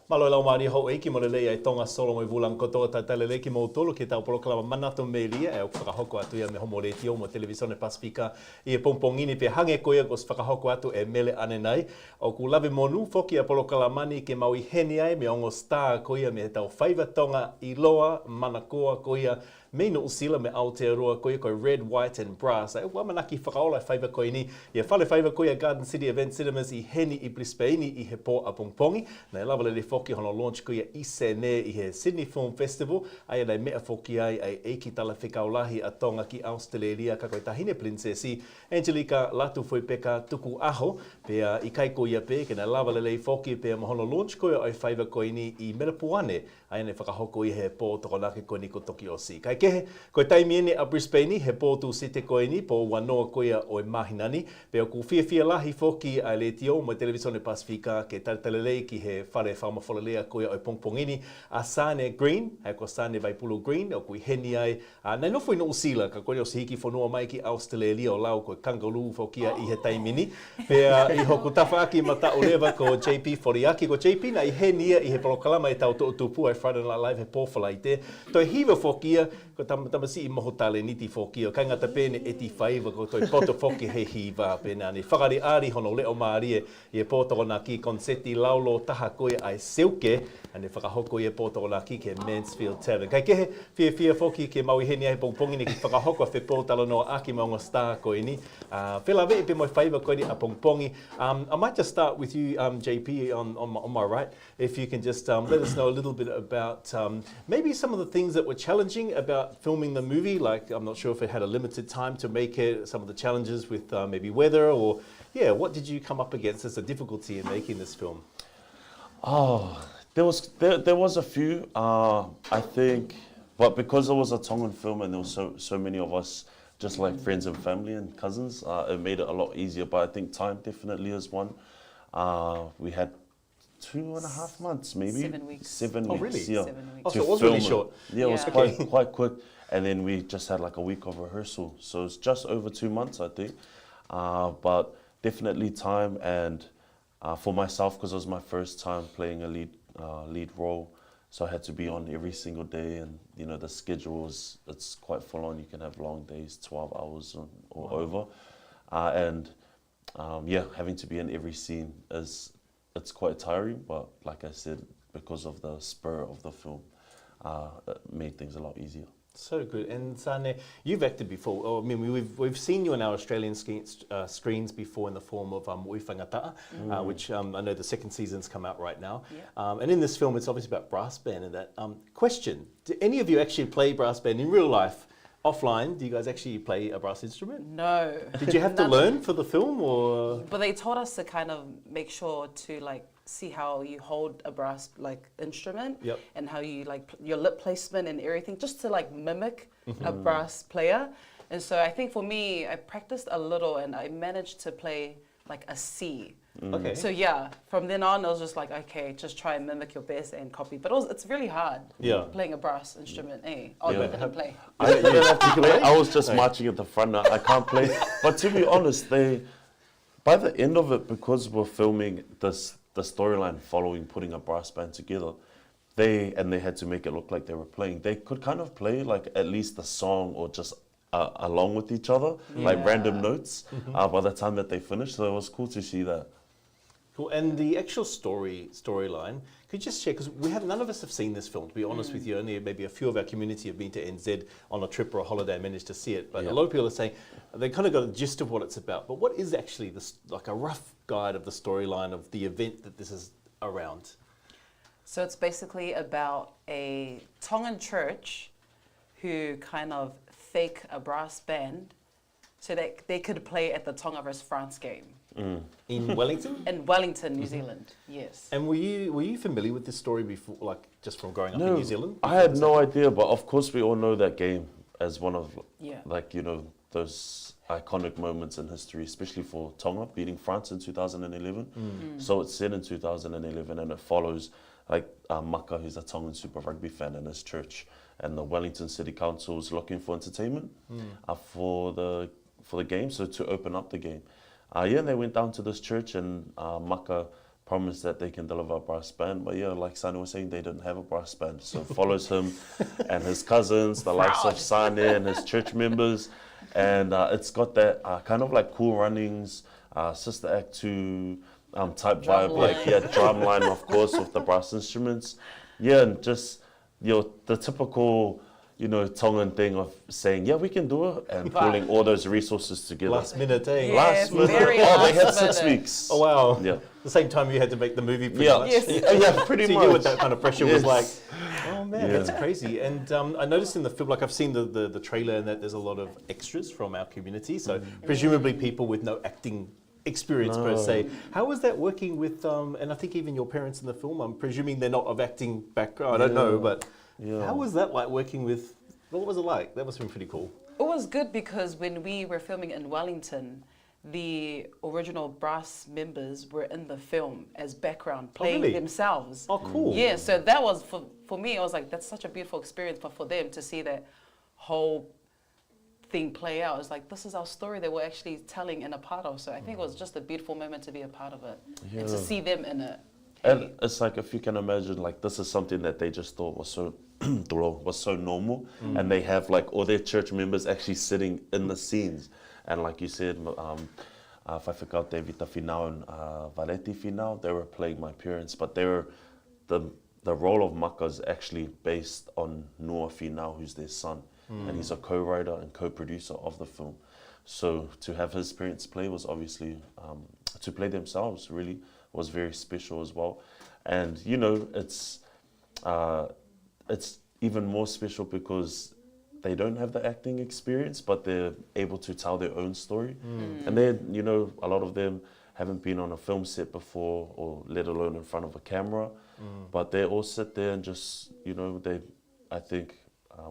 Malo lau maari hau eiki mo lelei ai tonga solo mo vulang kotoa ta talele ki mo tolu ki tau poloklama MANATU MELIE e o whakahoko atu ia me homo le tio mo televisione Pasifika i e pongpongini pe hange koia kos whakahoko atu e mele ane nei o ku lave monu foki a polokalamani ke mau i heni ai me ongo star koia me tau whaiva tonga i loa manakoa koia me no usila me Aotearoa koia ko red, white and brass. Ai wamanaki whakaola whaiva koe ni. Ia whale whaiva koia Garden City Event Cinemas i heni i Brisbane i he pō a pongpongi. Nei lava le whoki hono launch koia i Sune i he Sydney Film Festival. Ai nei mea whoki ai eiki tala whikaulahi a tonga ki Australia ka koe tahine princesi. Angelica Latu Fuipeka tuku aho. Pea i kai koia pe ke nei lava le whoki pea mohono launch koia ai whaiva koe ni i Merapuane. Ai nei whakahoko i he pō tokonake koe ni ko Toki Osi. Kai kehe, koe taimiene a Brisbane, he pōtu sete koe ni, pō wanoa koea o e mahinani, peo ku whiawhia lahi foki a le tio mo televisione Pasifika ke taletalelei ki he whare whamawholelea koea o e pongpongini, a Sune Green, hei ko Sune Vaipulu Green, o kui heni ai, nei nofo i no usila, ka koe o se hiki whanua mai ki Australia o lau koe kangaroo fokia i he taimini, pea i hoku tawhaaki mata o lewa ko JP Foriaki, ko JP na i henia i he polokalama e tau tupu ai Friday Night Live he pōwhala i te, toi hiwa fokia, ko tamasi i moho tale niti foki o kangata pēne eti whaiva ko toi poto foki he hiwa pēnā ni whakari ari hono leo maari i e pōtoko ki konseti laulo taha koe ai Seuke ane whakahoko i e pōtoko ki ke Mansfield Tavern. Kai kehe whia foki ke maui heni ai pongpongi ni ki whakahoko whi pōtalo no aki maunga star koe ni. Whelawe i pe moi whaiva koe ni a pongpongi. I might just start with you JP on my right. If you can just let us know a little bit about maybe some of the things that were challenging about filming the movie, like I'm not sure if it had a limited time to make it, some of the challenges with maybe weather or, yeah, what did you come up against as a difficulty in making this film? Oh, there was a few, I think, but because it was a Tongan film and there was so many of us, just like friends and family and cousins, it made it a lot easier, but I think time definitely is one. We had 2.5 months, maybe 7 weeks. 7 weeks, really? yeah. 7 weeks. Oh, so it was really short. Yeah, it was quite quick. And then we just had like a week of rehearsal. So it's just over 2 months, I think. But definitely time, and for myself, because it was my first time playing a lead role, so I had to be on every single day, and you know the schedule it's quite full on. You can have long days, 12 hours or over, and yeah, having to be in every scene it's quite tiring, but like I said, because of the spur of the film, it made things a lot easier. So good. And Sune, you've acted before. I mean, we've seen you in our Australian screens before in the form of Oi Whangataa, which I know the second season's come out right now. Yeah. And in this film, it's obviously about brass band and that. Question, do any of you actually play brass band in real life? Offline, do you guys actually play a brass instrument? No. Did you have to learn for the film, or? But they told us to kind of make sure to like see how you hold a brass like instrument, and how you like your lip placement and everything, just to like mimic a brass player. And so I think for me, I practiced a little and I managed to play like a C. Okay. So yeah, from then on, I was just like, okay, just try and mimic your best and copy. But it's really hard playing a brass instrument, eh? Oh, you didn't play. You don't have to play. I was just marching at the front. I can't play. But to be honest, by the end of it, because we're filming the storyline following putting a brass band together, they had to make it look like they were playing. They could kind of play like at least the song or just along with each other, like random notes by the time that they finished. So it was cool to see that. Cool. And the actual storyline, could you just share, because none of us have seen this film, to be honest with you. Only maybe a few of our community have been to NZ on a trip or a holiday and managed to see it. But a lot of people are saying they kind of got a gist of what it's about. But what is actually like a rough guide of the storyline of the event that this is around? So it's basically about a Tongan church who kind of fake a brass band so that they could play at the Tonga vs France game. in Wellington? In Wellington, New Zealand, yes. And were you familiar with this story before, like just from growing up in New Zealand? I had no idea, but of course we all know that game as one of like, you know, those iconic moments in history, especially for Tonga beating France in 2011. So it's set in 2011 and it follows like Maka, who's a Tongan Super Rugby fan, in his church, and the Wellington City Council is looking for entertainment for the game, so to open up the game. And they went down to this church and Maka promised that they can deliver a brass band, but like Sane was saying, they didn't have a brass band. So it follows him and his cousins, the likes of Sane and his church members, and it's got that kind of like Cool Runnings, Sister Act 2 type vibe, like drumline of course with the brass instruments, and just the typical Tongan thing of saying we can do it and pulling all those resources together. Last minute, eh? Last minute. They had 6 weeks. Oh wow! Yeah. The same time you had to make the movie. Pretty much. Pretty so much. you knew what that kind of pressure was like. Oh man, that's crazy. And I noticed in the film, like I've seen the trailer, and that there's a lot of extras from our community. So presumably people with no acting experience per se. How was that working with? And I think even your parents in the film. I'm presuming they're not of acting background. I don't know, but how was that like working with? What was it like? That must have been pretty cool. It was good because when we were filming in Wellington, the original brass members were in the film as background, playing themselves. Oh, cool. Yeah, so that was, for me, I was like, that's such a beautiful experience, but for them to see that whole thing play out, it's like, this is our story that we're actually telling and a part of. So I think it was just a beautiful moment to be a part of it and to see them in it. And it's like, if you can imagine, like this is something that they just thought was so normal, and they have like all their church members actually sitting in the scenes, and like you said, Whaiwhikau te Vita Finau and Valeti Finau, they were playing my parents, but they were the role of Maka is actually based on Noa Finau, who's their son, and he's a co-writer and co-producer of the film. So to have his parents play was obviously to play themselves really was very special as well, and it's even more special because they don't have the acting experience, but they're able to tell their own story, and they're a lot of them haven't been on a film set before, or let alone in front of a camera, but they all sit there and just I think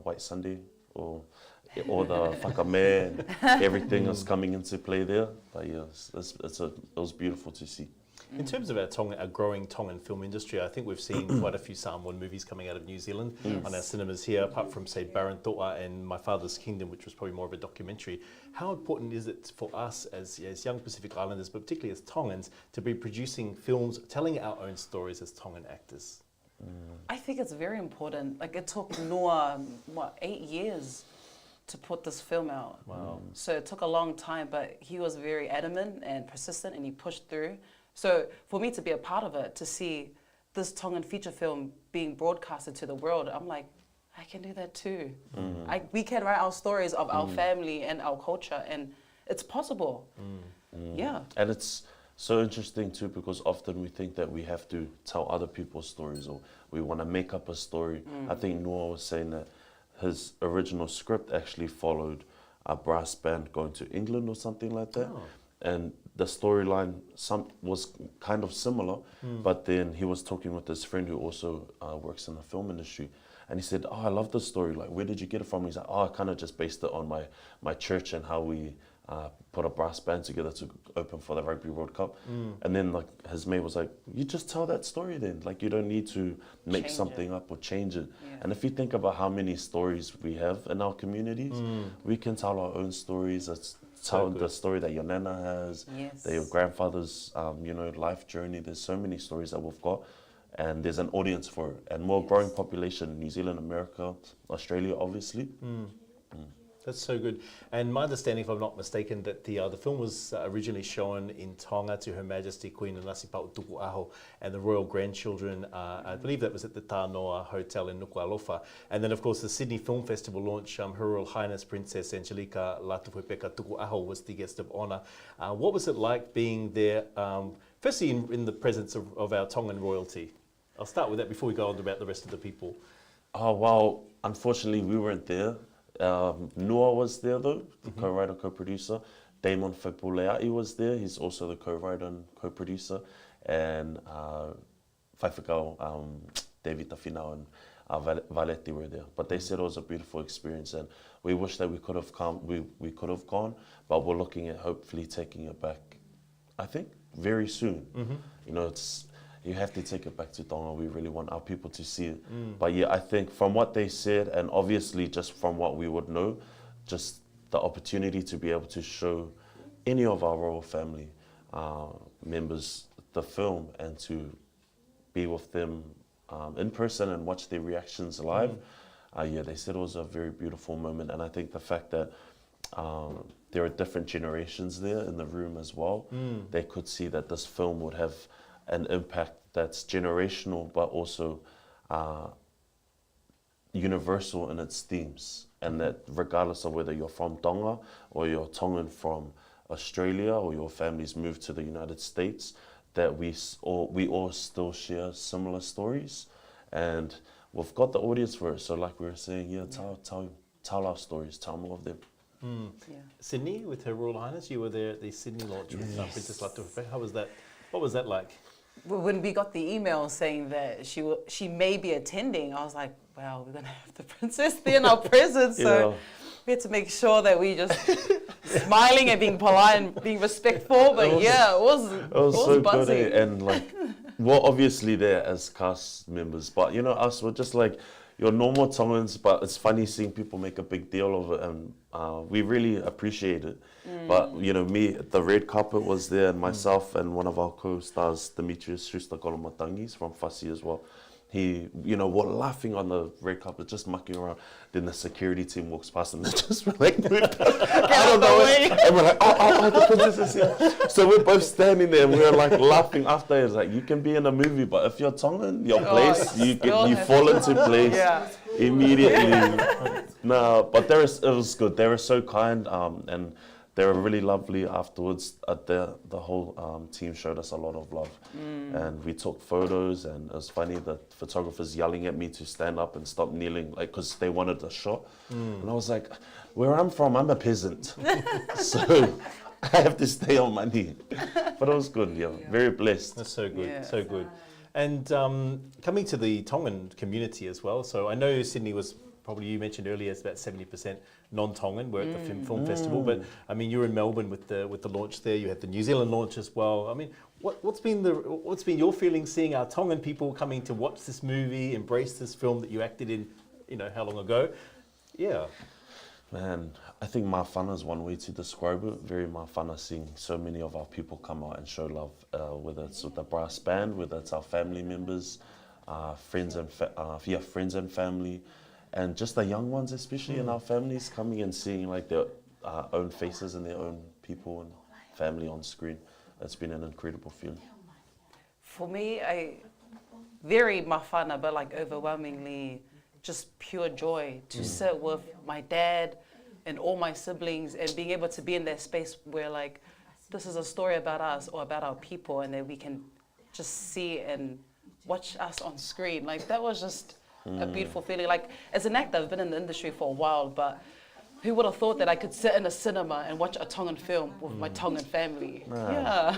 White Sunday or the whakame and everything is coming into play there. But it was beautiful to see. In terms of our growing Tongan film industry, I think we've seen quite a few Samoan movies coming out of New Zealand on our cinemas here, apart from, say, Barantoa and My Father's Kingdom, which was probably more of a documentary. How important is it for us as young Pacific Islanders, but particularly as Tongans, to be producing films, telling our own stories as Tongan actors? I think it's very important. Like, it took Noah, 8 years to put this film out. Wow. So it took a long time, but he was very adamant and persistent, and he pushed through. So for me to be a part of it, to see this Tongan feature film being broadcasted to the world, I'm like, I can do that too. We can write our stories of our family and our culture, and it's possible. Yeah. And it's so interesting too, because often we think that we have to tell other people's stories, or we want to make up a story. I think Noah was saying that his original script actually followed a brass band going to England or something like that. And the storyline was kind of similar, but then he was talking with his friend who also works in the film industry, and he said, I love this story, like, where did you get it from? He's like, I kind of just based it on my church and how we put a brass band together to open for the Rugby World Cup. And then like his mate was like, you just tell that story then, like you don't need to make something up or change it. And if you think about how many stories we have in our communities, we can tell our own stories. Tell the story that your nana has, that your grandfather's life journey. There's so many stories that we've got, and there's an audience for it, and more growing population, New Zealand, America, Australia, obviously. That's so good. And my understanding, if I'm not mistaken, that the film was originally shown in Tonga to Her Majesty Queen Nasi-Pau Tuku Aho and the royal grandchildren. I believe that was at the Tānoa Hotel in Nuku Alofa. And then, of course, the Sydney Film Festival launch, Her Royal Highness Princess Angelica Latupuipeka Tuku Aho was the guest of honour. What was it like being there, firstly in the presence of our Tongan royalty? I'll start with that before we go on about the rest of the people. Oh, well, unfortunately, we weren't there. Noah was there though, the co-writer, co-producer, Damon Whaipuleai was there. He's also the co-writer and co-producer. And Whaifakau, David Tafinau and Valeti were there. But they said it was a beautiful experience, and we wish that we could have come. We could have gone, but we're looking at hopefully taking it back. I think very soon. You know, you have to take it back to Tonga. We really want our people to see it. But yeah, I think from what they said, and obviously just from what we would know, just the opportunity to be able to show any of our royal family members the film and to be with them in person and watch their reactions live. Yeah, they said it was a very beautiful moment, and I think the fact that there are different generations there in the room as well, they could see that this film would have an impact that's generational but also universal in its themes, and that regardless of whether you're from Tonga or you're Tongan from Australia or your family's moved to the United States, that we all still share similar stories, and we've got the audience for it. So like we were saying, yeah, tell our stories, tell more of them. Sydney, with Her Royal Highness, you were there at the Sydney launch with Princess Latufa. How was that? What was that like? Well, when we got the email saying that she may be attending, I was like, wow, we're going to have the princess there in our presence. So we had to make sure that we just smiling and being polite and being respectful. But it was so buzzing. good, and like, we're obviously there as cast members, but you know, us, we're just like your normal Tongans, but it's funny seeing people make a big deal of it, and we really appreciate it. But you know, the red carpet was there, and myself and one of our co-stars, Demetrius Schuster-Kolomatangis from Fasi as well. He, you know, we're laughing on the red carpet, just mucking around. Then the security team walks past and they just like moved out of the way. And we're like, oh, the princess is here. So we're both standing there and we're like laughing after. It's like, you can be in a movie, but if you're Tongan, your place, you fall into place immediately. No, but it was good. They were so kind, and they were really lovely afterwards. The whole team showed us a lot of love. And we took photos, and it was funny, the photographers yelling at me to stand up and stop kneeling, like, because they wanted a shot. And I was like, where I'm from, I'm a peasant. So I have to stay on my knee. But it was good, very blessed. That's so good, so good. And coming to the Tongan community as well, so I know Sydney was probably, you mentioned earlier, it's about 70% non-Tongan. We're at the film festival, but I mean, you were in Melbourne with the launch there. You had the New Zealand launch as well. I mean, what's been your feeling seeing our Tongan people coming to watch this movie, embrace this film that you acted in, you know, how long ago? Yeah. Man, I think mawhana is one way to describe it. Very mawhana seeing so many of our people come out and show love, whether it's with the brass band, whether it's our family members, friends and family. And just the young ones, especially in our families, coming and seeing like their own faces and their own people and family on screen. It's been an incredible feeling. For me, very mawhana, but like overwhelmingly just pure joy to sit with my dad and all my siblings and being able to be in that space where like, this is a story about us or about our people, and that we can just see and watch us on screen. Like, that was just a beautiful feeling. Like, as an actor, I've been in the industry for a while, but who would have thought that I could sit in a cinema and watch a Tongan film with my Tongan family? Yeah.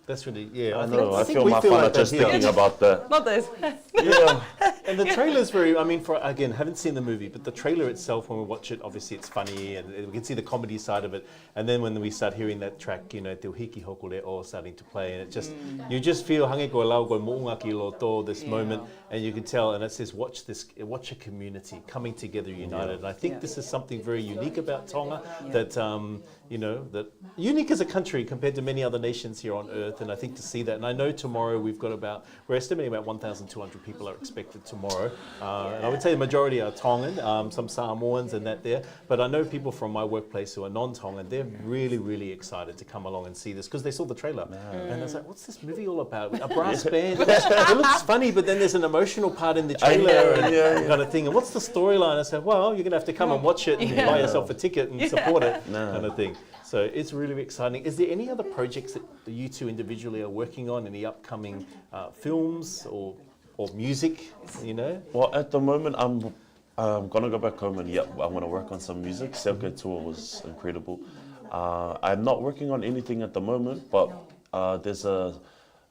That's really, yeah. I know, I feel my fun just thinking about that. Not this. Yeah. And the trailer's very, I mean, again, haven't seen the movie, but the trailer itself, when we watch it, obviously it's funny and we can see the comedy side of it. And then when we start hearing that track, you know, Te Hiki Hoko Leo starting to play, and it just, you just feel hange koe lau koe mo'ungaki loto, this moment, and you can tell, and it says, watch a community coming together united. And I think this is something very unique about Tonga, that, you know, that unique as a country compared to many other nations here on earth. And I think to see that, and I know tomorrow we're estimating about 1,200 people are expected tomorrow. And I would say the majority are Tongan, some Samoans and that there. But I know people from my workplace who are non-Tongan, they're really, really excited to come along and see this because they saw the trailer. And I was like, what's this movie all about? A brass band? It looks funny, but then there's an emotional part in the trailer and kind of thing. And what's the storyline? I said, well, you're going to have to come and watch it and buy yourself a ticket and support it, kind of thing. So it's really exciting. Is there any other projects that you two individually are working on? Any upcoming films or music, you know? Well, at the moment, I'm going to go back home and I'm going to work on some music. Selke Tour was incredible. I'm not working on anything at the moment, but there's a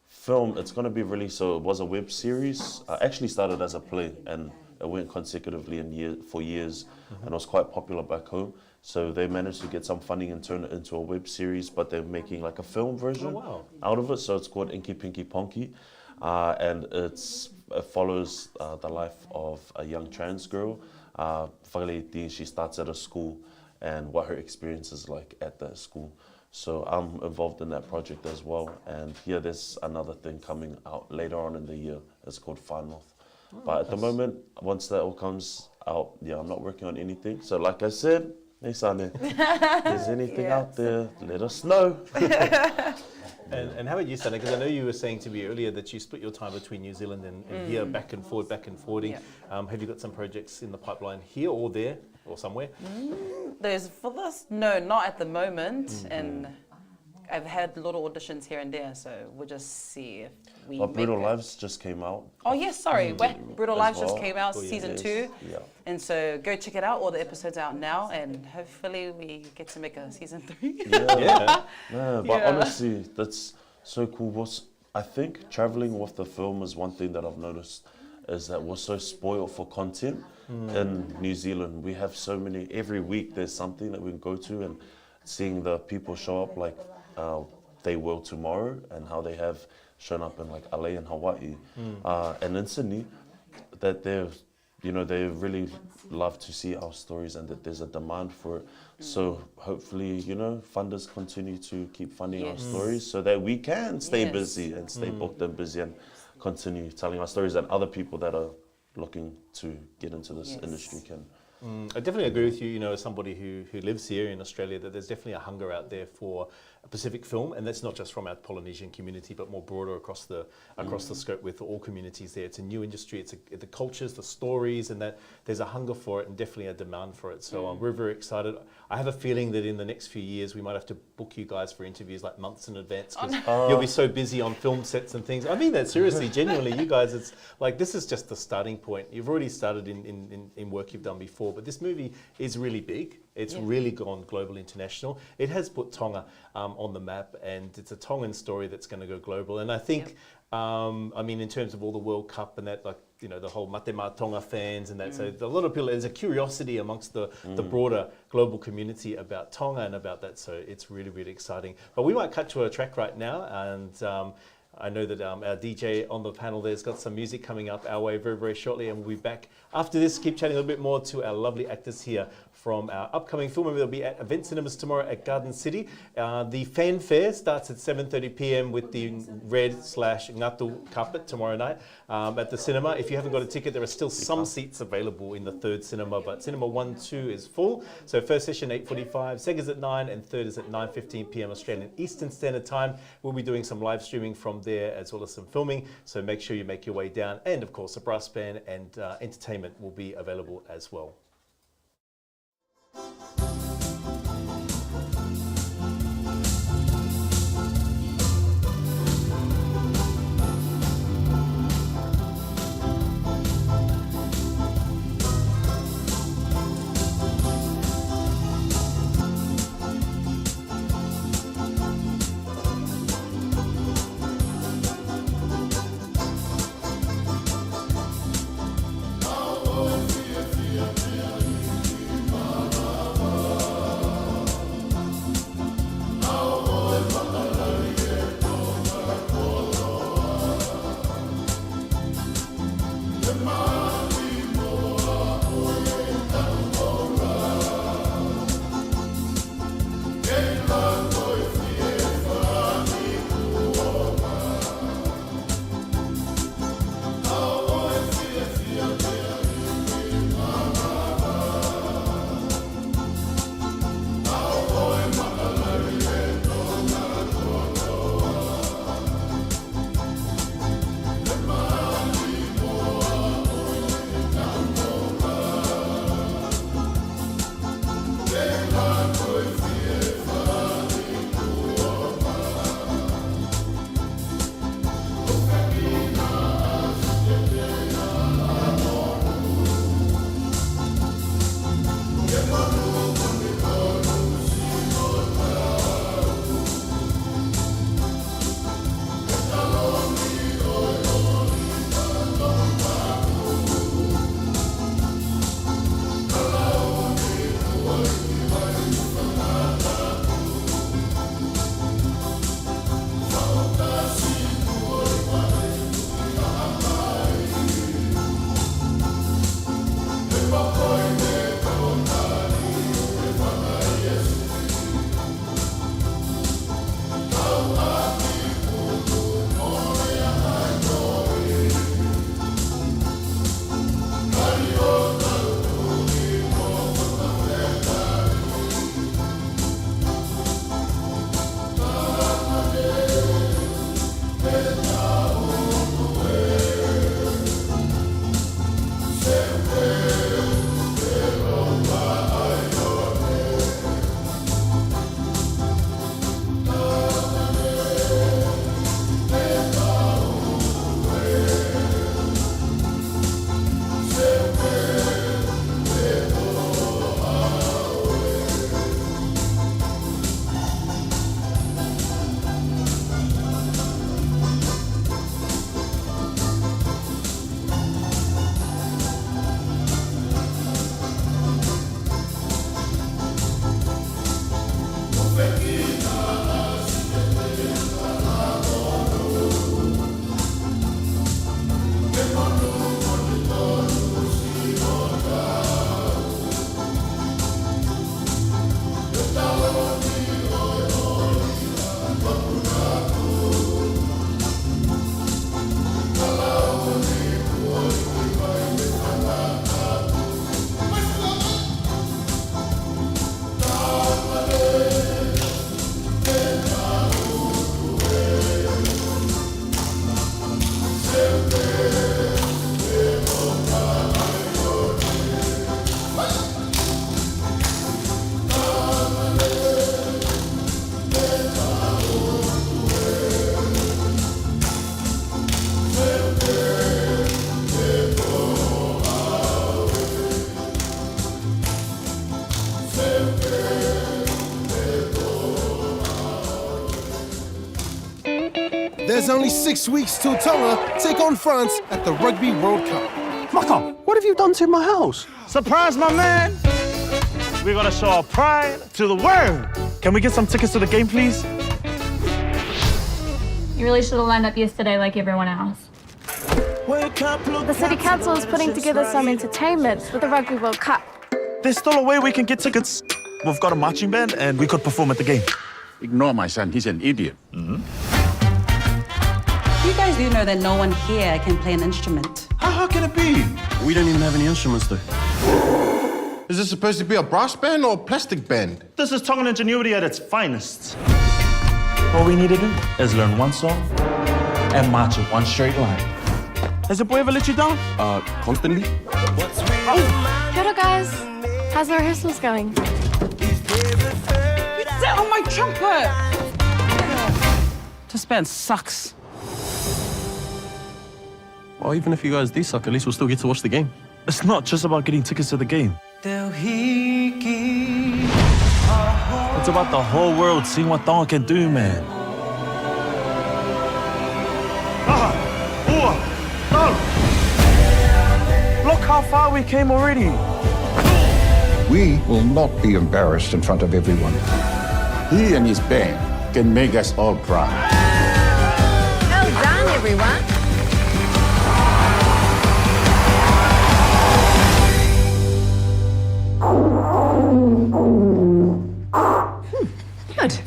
film, it's going to be released, so it was a web series. Actually started as a play, and it went consecutively for years, and it was quite popular back home. So they managed to get some funding and turn it into a web series, but they're making like a film version out of it. So it's called Inky Pinky Ponky, and it follows the life of a young trans girl. She starts at a school and what her experience is like at that school. So I'm involved in that project as well. And here there's another thing coming out later on in the year. It's called Far North. But at the moment, once that all comes out, I'm not working on anything. So like I said, hey Sune, if there's anything out there, let us know. And how about you, Sune? Because I know you were saying to me earlier that you split your time between New Zealand and here, back and forwarding. Have you got some projects in the pipeline here or there or somewhere? There's for this? No, not at the moment. And I've had little auditions here and there, so we'll just see if we Brutal Lives just came out. Oh yes, sorry. Brutal Lives just came out, Oh, yeah. season 2. Yeah. And so go check it out. All the episodes out now, and hopefully we get to make a season 3. But honestly, that's so cool. I think traveling with the film is one thing that I've noticed, is that we're so spoiled for content in New Zealand. We have so many, every week there's something that we can go to, and seeing the people show up like they will tomorrow, and how they have shown up in like LA and Hawaii, and in Sydney, that they really love to see our stories, and that there's a demand for it. So hopefully, funders continue to keep funding our stories so that we can stay busy and stay booked and busy and continue telling our stories, and other people that are looking to get into this industry can. I definitely agree with you, as somebody who lives here in Australia, that there's definitely a hunger out there for a Pacific film, and that's not just from our Polynesian community, but more broader across the scope with all communities there. It's a new industry, it's the cultures, the stories, and that there's a hunger for it and definitely a demand for it. So we're very excited. I have a feeling that in the next few years, we might have to book you guys for interviews like months in advance, because you'll be so busy on film sets and things. I mean that seriously, genuinely, you guys, it's like, this is just the starting point. You've already started in work you've done before, but this movie is really big. It's really gone global, international. It has put Tonga on the map, and it's a Tongan story that's going to go global. And I think, in terms of all the World Cup and that, the whole Matema Tonga fans and that, so a lot of people, there's a curiosity amongst the broader global community about Tonga and about that. So it's really, really exciting. But we might cut to a track right now, and I know that our DJ on the panel there's got some music coming up our way very, very shortly, and we'll be back after this. Keep chatting a little bit more to our lovely actors here from our upcoming film. They'll be at Event Cinemas tomorrow at Garden City. The fanfare starts at 7:30 p.m. with the red/ngatu carpet tomorrow night at the cinema. If you haven't got a ticket, there are still some seats available in the third cinema, but cinema 1, 2 is full. So first session 8:45, second is at 9, and third is at 9:15 p.m. Australian Eastern Standard Time. We'll be doing some live streaming from there as well as some filming, so make sure you make your way down. And of course, a brass band and entertainment will be available as well. Oh, There's only 6 weeks till Tonga take on France at the Rugby World Cup. Mucker, what have you done to my house? Surprise, my man! We're gonna show our pride to the world. Can we get some tickets to the game, please? You really should have lined up yesterday like everyone else. The City Council is putting together some entertainment with the Rugby World Cup. There's still a way we can get tickets. We've got a marching band and we could perform at the game. Ignore my son, he's an idiot. You guys do know that no one here can play an instrument. How can it be? We don't even have any instruments though. Is this supposed to be a brass band or a plastic band? This is Tongan ingenuity at its finest. All we need to do is learn one song and march in one straight line. Has the boy ever let you down? Constantly. Kia ora, guys. How's the rehearsals going? Sit on my trumpet! This band sucks. Well, even if you guys do suck, at least we'll still get to watch the game. It's not just about getting tickets to the game. It's about the whole world seeing what Tonga can do, man. Look how far we came already. We will not be embarrassed in front of everyone. He and his band can make us all proud. Well done, everyone. Good.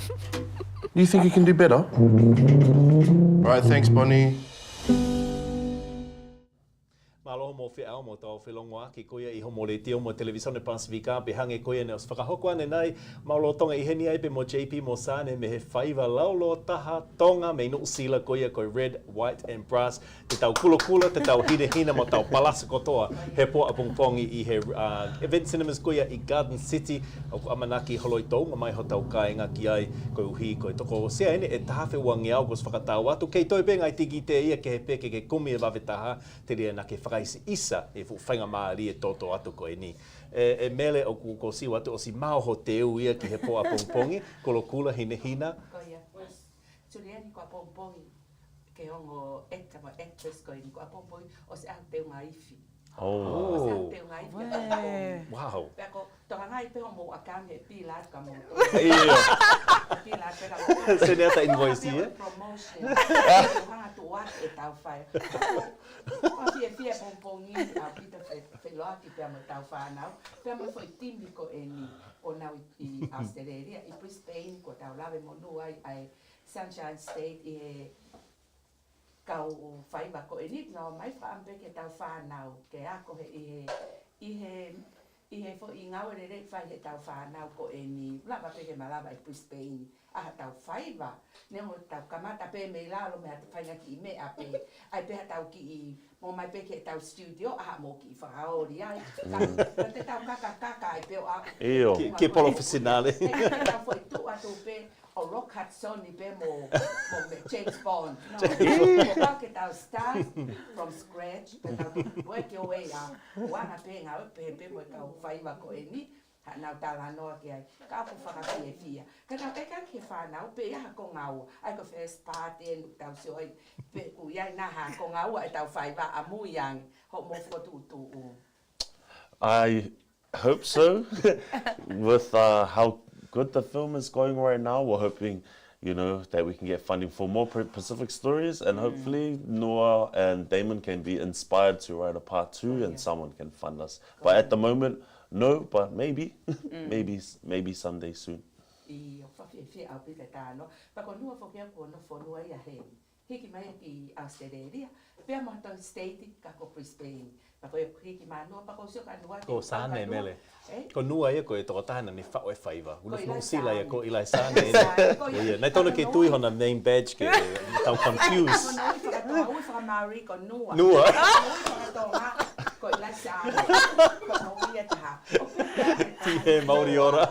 You think you can do better? All right, thanks, Bonnie. Malo mo fi ao mo tau whelongoa ki koia I homo le teo mo televisione Pasifika pe hange koia ne os whakahoko ane nei maulo tonga I heni ai pe mo JP mo Sune me he whaiva laulo taha tonga me no usila koia koi red, white and brass te tau kula te tau hina mo tau palasa kotoa he po a pongpongi I he event cinemas koia I Garden City o amanaki holoi tonga mai ho tau kainga ki ai koi uhi koi toko sea ene e taha wewangea o kos whakatau atu kei toi pe ngai tiki te ia ke he peke ke kumi e wawetaha te rea na ke whakaisi isa e whainga maari e toto atu koe ni. E mele o ko siwa atu o si mao ho te u ia ki he po a pongpongi, ko lo kula hina. Koia, turiani ko a pongpongi, ke ongo eka ma actress koe ni ko a pongpongi, o se ang teo ngaifi. Oh. O se ang teo ngaifi. Wow. Peko, toha ngai pe homo akam he pilat ka mo. Iyo. Pilat pera. Se neta invoice ia. Promotion. Toha tuat e tau whai. Fia pongpongi a pita wheloaki pia mo tau whanau. Pia mo foi timiko e ni o nau I Australia, I Brisbane, ko tau lawe mo nua ai Sunshine State I he kau whaiva ko e ni, ngau mai whaampe ke tau whanau, ke ako he I he fo I ngau re whai he tau whanau ko e ni, lava peke malawa I Brisbane. Aha tau whaiva, ne mo tau kamata pe me lalo me atu whainga ki me ape, ai pe tau ki I mo mai pe ke tau studio, aha mo ki whakaori ai, te tau kaka ai pe o aku. Iyo, ke polo oficinale. Te tau foi tu atu pe o Rock Hudson I pe mo James Bond. No, mo ke tau start from scratch, pe tau work your way up, wana pe ngau pe mo tau whaiva ko e ni, nau tala noa ki ai, ka apu whakafia fia. Ka nau eka ki whanau, pe ia ko ngau, ai ko first party e nuk tau sio ai, pe ku iai naha ko ngau ai tau whaiva a muiang, ho mo whatutu u. I hope so. With how good the film is going right now, we're hoping, you know, that we can get funding for more Pacific stories and hopefully Noah and Damon can be inspired to write a part 2 and someone can fund us. But at the moment, no, but maybe, maybe someday soon. I whawhiwhi au pita tāno, pako nua whokia ko no whanua ia hei. Hiki mai ki Australia, pia mahatau state ka ko Brisbane. Pako hiki mai nua, pako sio ka nua. Ko Sune mele. Ko nua ia ko e toko tahana ni whao e whaiva. Ula no sila ia ko ilai Sune. Nei tono ke tui hona name badge ke tau confused. Ko nui whaka Maori ko nua. Nua? Ko ilai Sune. Ko nui ia taha. Ti he Maori ora.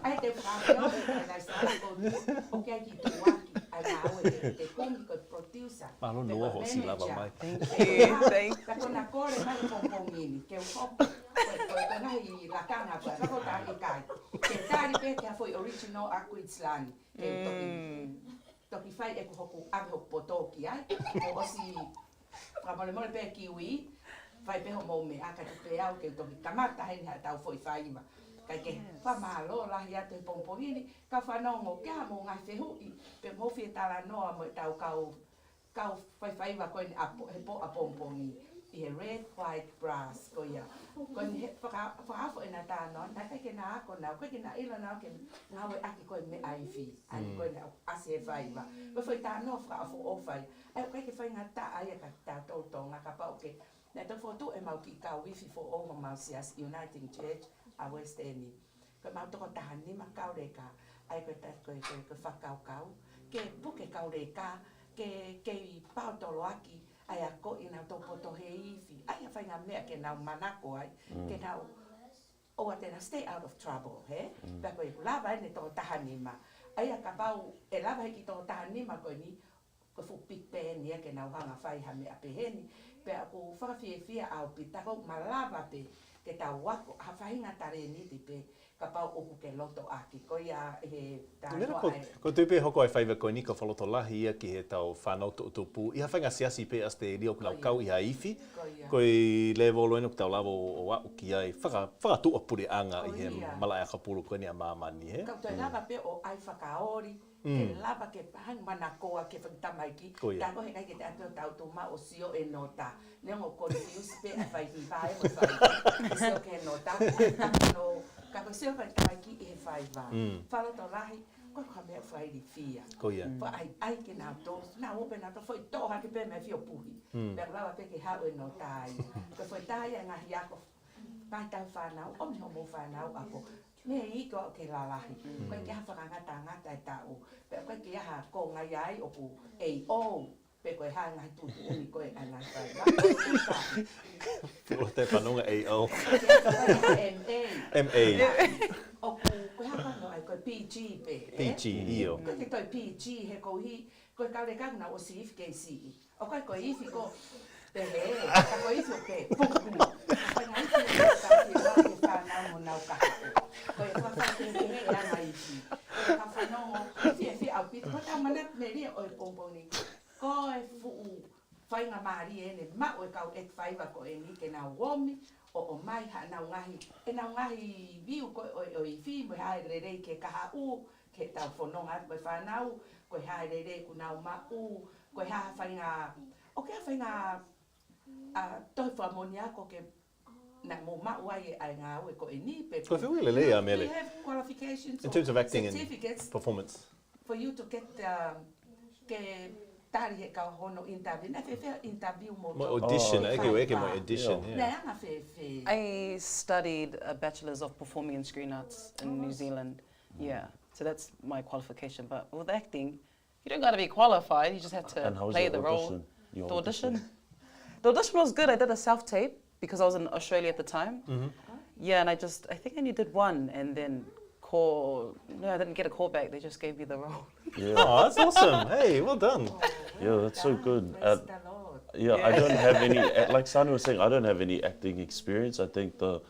Ai te whakapio, ilai Sune ko nua. O kia ki tuaki. Ai ngāwe te kongi ko producer. Malo nua ho si lava mai. Thank you. Tako na kore mai pongpongini. Ke uhopo. Ko nahi lakanga pa. Kako tāki kai. Ke tāri pe kia foi original Akuitslani. Ke toki. toki whai e ku hoku ave hoku potoki ai, o osi whamole pe kiwi, whai peho mō me aka te pe au ke toki kamata hei ha tau foi whaiwa. Kai ke whamalo lahi atu he pongpongini, ka whanongo kia mō ngai whehui, pe mōwhi e tala noa mo tau kau whaiwhaiwa koe ni he po a pongpongi. I he red, white, brass ko ia. Ko ni whakafo e nā tāno, nā kai ke nā ako nau, koe ke nā ila nau ke ngawe aki koe me aiwhi, ani koe nā ase e whaiwa. Koe whai tāno whakafo o whai. Ai koe ke whai ngā tā aia ka tā tautonga ka pao ke. Nā tau whotu e mau ki ka wifi fo o mau sias Uniting Church a West End. Koe mau toko tahani ma kaureka. Ai koe koe whakaukau. Ke puke kaureka, ke i pao tolo aki. Ai a ko ina tō poto he iwi. Ai a whai ngā mea ke nau manako ai. Ke nau, o a tēnā stay out of trouble, he? Pea koe lava ene tō tahanima. Ai a ka pau e lava heki tō tahanima koe ni, koe fu pik pēni ke nau hanga whai ha mea peheni. Pea ko whakawhiewhia au pita kou ma lava pe ke tau wako. Ha whahinga tare niti pe ka pau oku ke loto aki. Ko ia he tānoa ai. Ko tupe hoko ai whaiva koe ni ka whaloto lahi ia ki he tau whanau tupu. Iha whainga siasi pe as te rio kunau kau iha iwi. Koe levolo enu ki tau lavo o wau ki ai whakatu apure anga i he malai a kapuru koe ni a mamani he. Kau toi lava pe o ai whakaori. Ke lava ke hang manakoa ke whakitamaiki. Tango he kai ke te atu tau tuma o sio e nota. Nengo confuse pe a whaihi vai mo whaihi. Sio ke nota. Ka koe sio whakitamaiki e whaiva. Whaloto lahi, koe ka mea whairi whia. Wha ai ke nā tō. Nā ope nā tō whai tō hake pe mea whio puhi. Pea lava pe ke hau e nota ai. Koe whai tāia ngahi ako. Mai tau whanau, o miho mō whanau ako. Me i ko ke la lahi. Koe ke ha whakangata e tau. Pea koe ke ha ko ngai ai o ku ei o. Pe koe ha ngai tutu uni koe anai whai. O te whanonga ei o. M.A. O ku koe ha whanau ai koe PG pe. PG, io. Koe ke toi PG he ko hi. Koe kaure kaguna o si ifi ke si. O koe koe ifi ko. Pe he, ka koe ifi o ke. Puku. Koe ngai ifi o ke whanau mo nau kaha. Koe whawhake he anga iwi. Koe ka whanongo, iwi au pita. Koe tau manat melia o e pongponi. Koe fuu whainga maari ene. Ma o e kau ek whaiva ko e ni ke nau womi. O mai ha nau ngahi. E nau ngahi viu koe o iwi. Moe hae rerei ke kaha u. Ke tau whanonga koe whanau. Koe hae rerei ku nau ma u. Koe hae whainga... O ke whainga... Toi whamoni ako ke... Na mo mau ai ai ngā ue ko e ni pe. Ko whiwile lea mele. We have qualifications in terms of acting and certificates performance. For you to get ke tari he ka hono interview. Na fe interview mo. My audition, eke my audition. Na fe. I studied a Bachelor's of Performing and Screen Arts in New Zealand. Yeah, so that's my qualification. But with acting, you don't got to be qualified. You just have to play the role. The audition? The audition was good. I did a self-tape. Because I was in Australia at the time. Yeah, and I think I only did one and then I didn't get a call back. They just gave me the role. Yeah. Oh, that's awesome. Hey, well done. Yeah, that's so good. Yeah, I don't have any, like Sanu was saying, I don't have any acting experience. I think the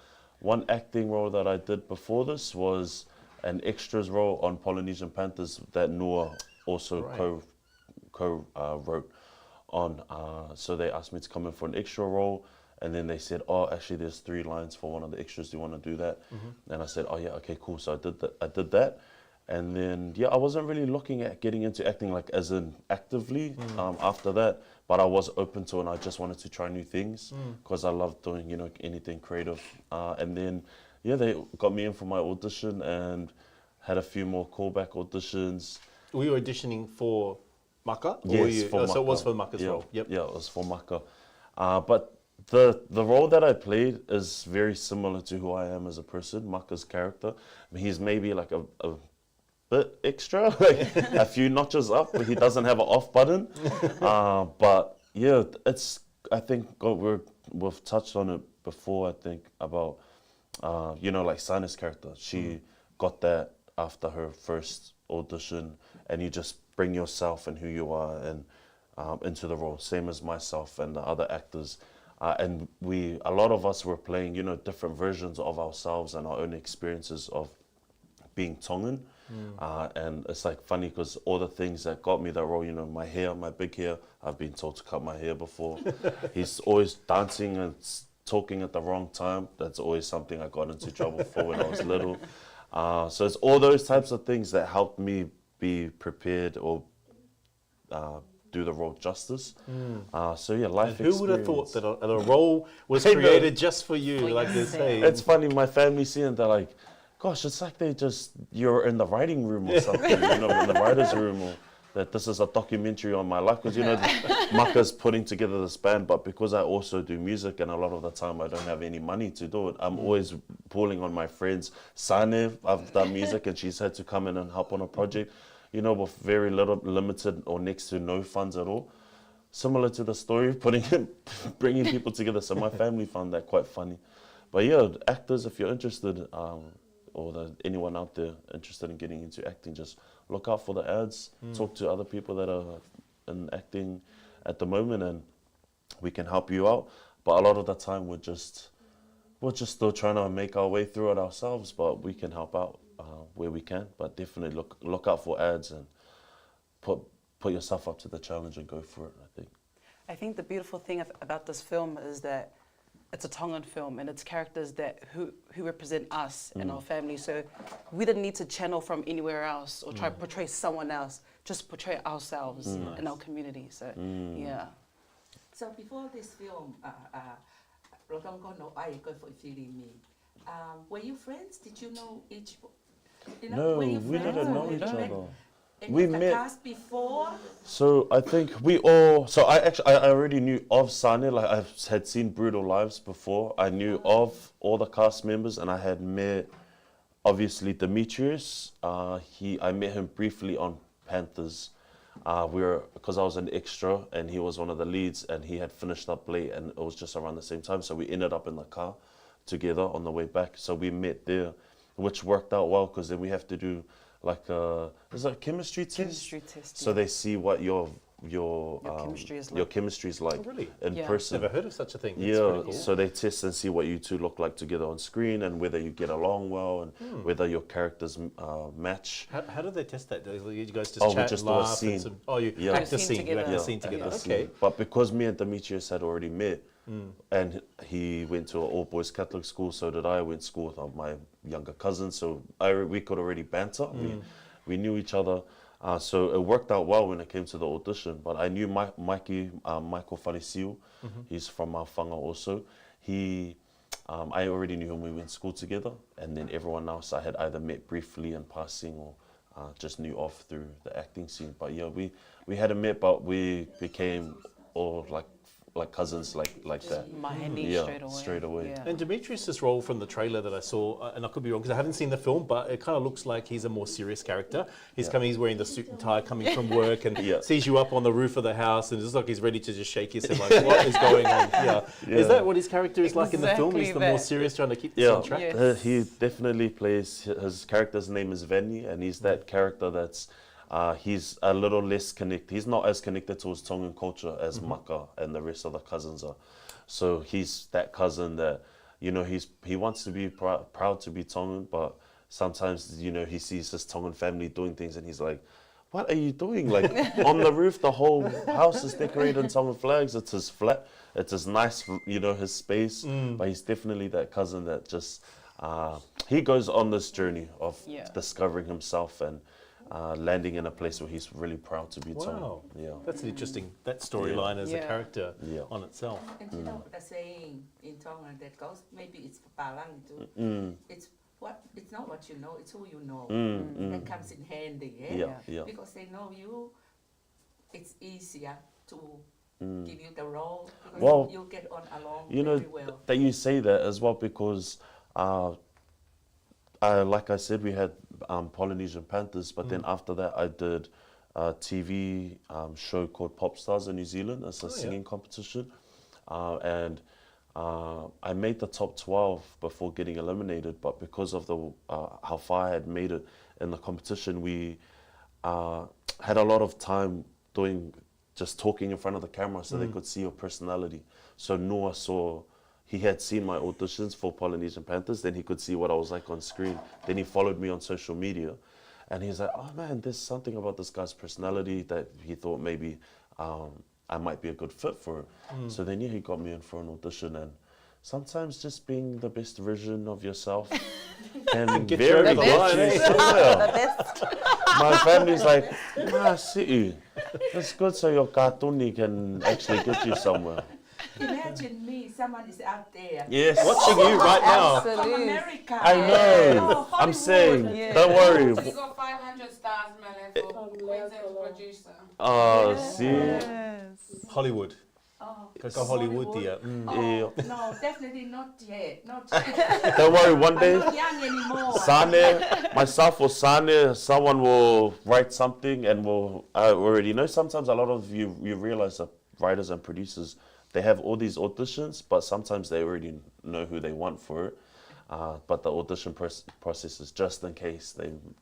one acting role that I did before this was an extras role on Polynesian Panthers that Noah also co-wrote on. So they asked me to come in for an extra role. And then they said, oh, actually, there's 3 lines for one of the extras. Do you want to do that? And I said, oh, yeah, okay, cool. So I did that. And then, yeah, I wasn't really looking at getting into acting, like, as in actively after that. But I was open to it, and I just wanted to try new things because I love doing, you know, anything creative. And then, yeah, they got me in for my audition and had a few more callback auditions. Were you auditioning for Maka? Yes, for Maka. So it was for Maka's role? Yep. Yeah, it was for Maka. But the role that I played is very similar to who I am as a person, Maka's character. I mean, he's maybe like a bit extra, like a few notches up, but he doesn't have an off button. But yeah, I think we've touched on it before, I think, about, you know, like Sane's character. She got that after her first audition, and you just bring yourself and who you are and into the role, same as myself and the other actors. And a lot of us were playing, you know, different versions of ourselves and our own experiences of being Tongan. And it's like funny because all the things that got me that role, you know, my hair, my big hair, I've been told to cut my hair before. He's always dancing and talking at the wrong time. That's always something I got into trouble for when I was little. So it's all those types of things that helped me be prepared or do the role justice. So yeah, life experience. Who would have thought that a role was created just for you, like they say? It's funny, my family see it and they're like, gosh, it's like you're in the writing room or something, you know, in the writer's room, or that this is a documentary on my life. Because, you know, Maka's putting together this band, but because I also do music and a lot of the time I don't have any money to do it, I'm always pulling on my friends. Sune, I've done music and she's had to come in and help on a project, you know, with very limited or next to no funds at all. Similar to the story, bringing people together. So my family found that quite funny. But yeah, actors, if you're interested, or anyone out there interested in getting into acting, just look out for the ads, talk to other people that are in acting at the moment, and we can help you out. But a lot of the time we're just still trying to make our way through it ourselves, but we can help out where we can. But definitely look out for ads and put yourself up to the challenge and go for it, I think. I think the beautiful thing about this film is that it's a Tongan film and it's characters who represent us and our family. So we didn't need to channel from anywhere else or try to portray someone else, just portray ourselves and our community. So yeah. So before this film, were you friends? Did you know each? No, we didn't know each other. We met cast before. So I think we all. So I already knew of Sune. Like I had seen Brutal Lives before. I knew of all the cast members, and I had met, obviously, Demetrius. I met him briefly on Panthers. Because I was an extra and he was one of the leads, and he had finished up late, and it was just around the same time. So we ended up in the car together on the way back. So we met there, which worked out well because then we have to do like is it a chemistry test? Chemistry test. So they see what your chemistry is like. Your chemistry is like in person. Never heard of such a thing. Yeah, That's cool. So they test and see what you two look like together on screen, and whether you get along well, and whether your characters match. How do they test that? Do you guys just chat, just laugh, do a scene. You act the scene. You act the scene together. Okay. But because me and Demetrius had already met, and he went to an all-boys Catholic school, so did I. went to school with my younger cousin, so we could already banter. We knew each other. So it worked out well when it came to the audition. But I knew Michael Fanisiu. He's from our whanga also. I already knew him. We went to school together. And then everyone else I had either met briefly in passing or just knew off through the acting scene. But yeah, we hadn't met, but we became all like cousins, like that. Straight away. Yeah. And Demetrius' role from the trailer that I saw, and I could be wrong because I haven't seen the film, but it kind of looks like he's a more serious character. He's wearing the suit and tie, coming from work, and sees you up on the roof of the house, and it's like he's ready to just shake his head, like, what is going on here? Is that what his character is like in the film? He's the more serious, trying to keep this on track? He definitely plays, his character's name is Veni, and he's that character that's he's a little less connected. He's not as connected to his Tongan culture as Maka and the rest of the cousins are. So he's that cousin that, you know, he wants to be proud to be Tongan, but sometimes, you know, he sees his Tongan family doing things and he's like, what are you doing? Like on the roof, the whole house is decorated in Tongan flags. It's his flat. It's his nice, you know, his space. But he's definitely that cousin that just, he goes on this journey of discovering himself and landing in a place where he's really proud to be Tongan. Yeah. That's an interesting, that storyline as a character on itself. And you know the saying in Tongan that goes, maybe it's Palang too. It's not what you know, it's who you know. That comes in handy, because they know you, it's easier to give you the role, because you get on along very well. That you say that as well, because like I said, we had Polynesian Panthers, but then after that I did a TV show called Pop Stars in New Zealand. It's a singing competition. And I made the top 12 before getting eliminated, but because of the how far I had made it in the competition, we had a lot of time just talking in front of the camera so they could see your personality. So Noah he had seen my auditions for Polynesian Panthers, then he could see what I was like on screen. Then he followed me on social media. And he's like, oh man, there's something about this guy's personality that he thought maybe I might be a good fit for it. So then he got me in for an audition, and sometimes just being the best version of yourself can get you somewhere. My family's like, see, that's good so your cartoony can actually get you somewhere. Imagine me, someone is out there. Yes. Watching you right now. From America. I know. I'm saying, don't worry. You got 500 stars, Melanie, for Queensland's producer. Oh, see? Yes. Hollywood. Kaka Hollywood dia. No, definitely not yet. Not yet. Don't worry, one day, I'm not young anymore. Sane, myself or Sane, someone will write something and I already know. Sometimes a lot of you realize that writers and producers, they have all these auditions, but sometimes they already know who they want for it. But the audition process is just in case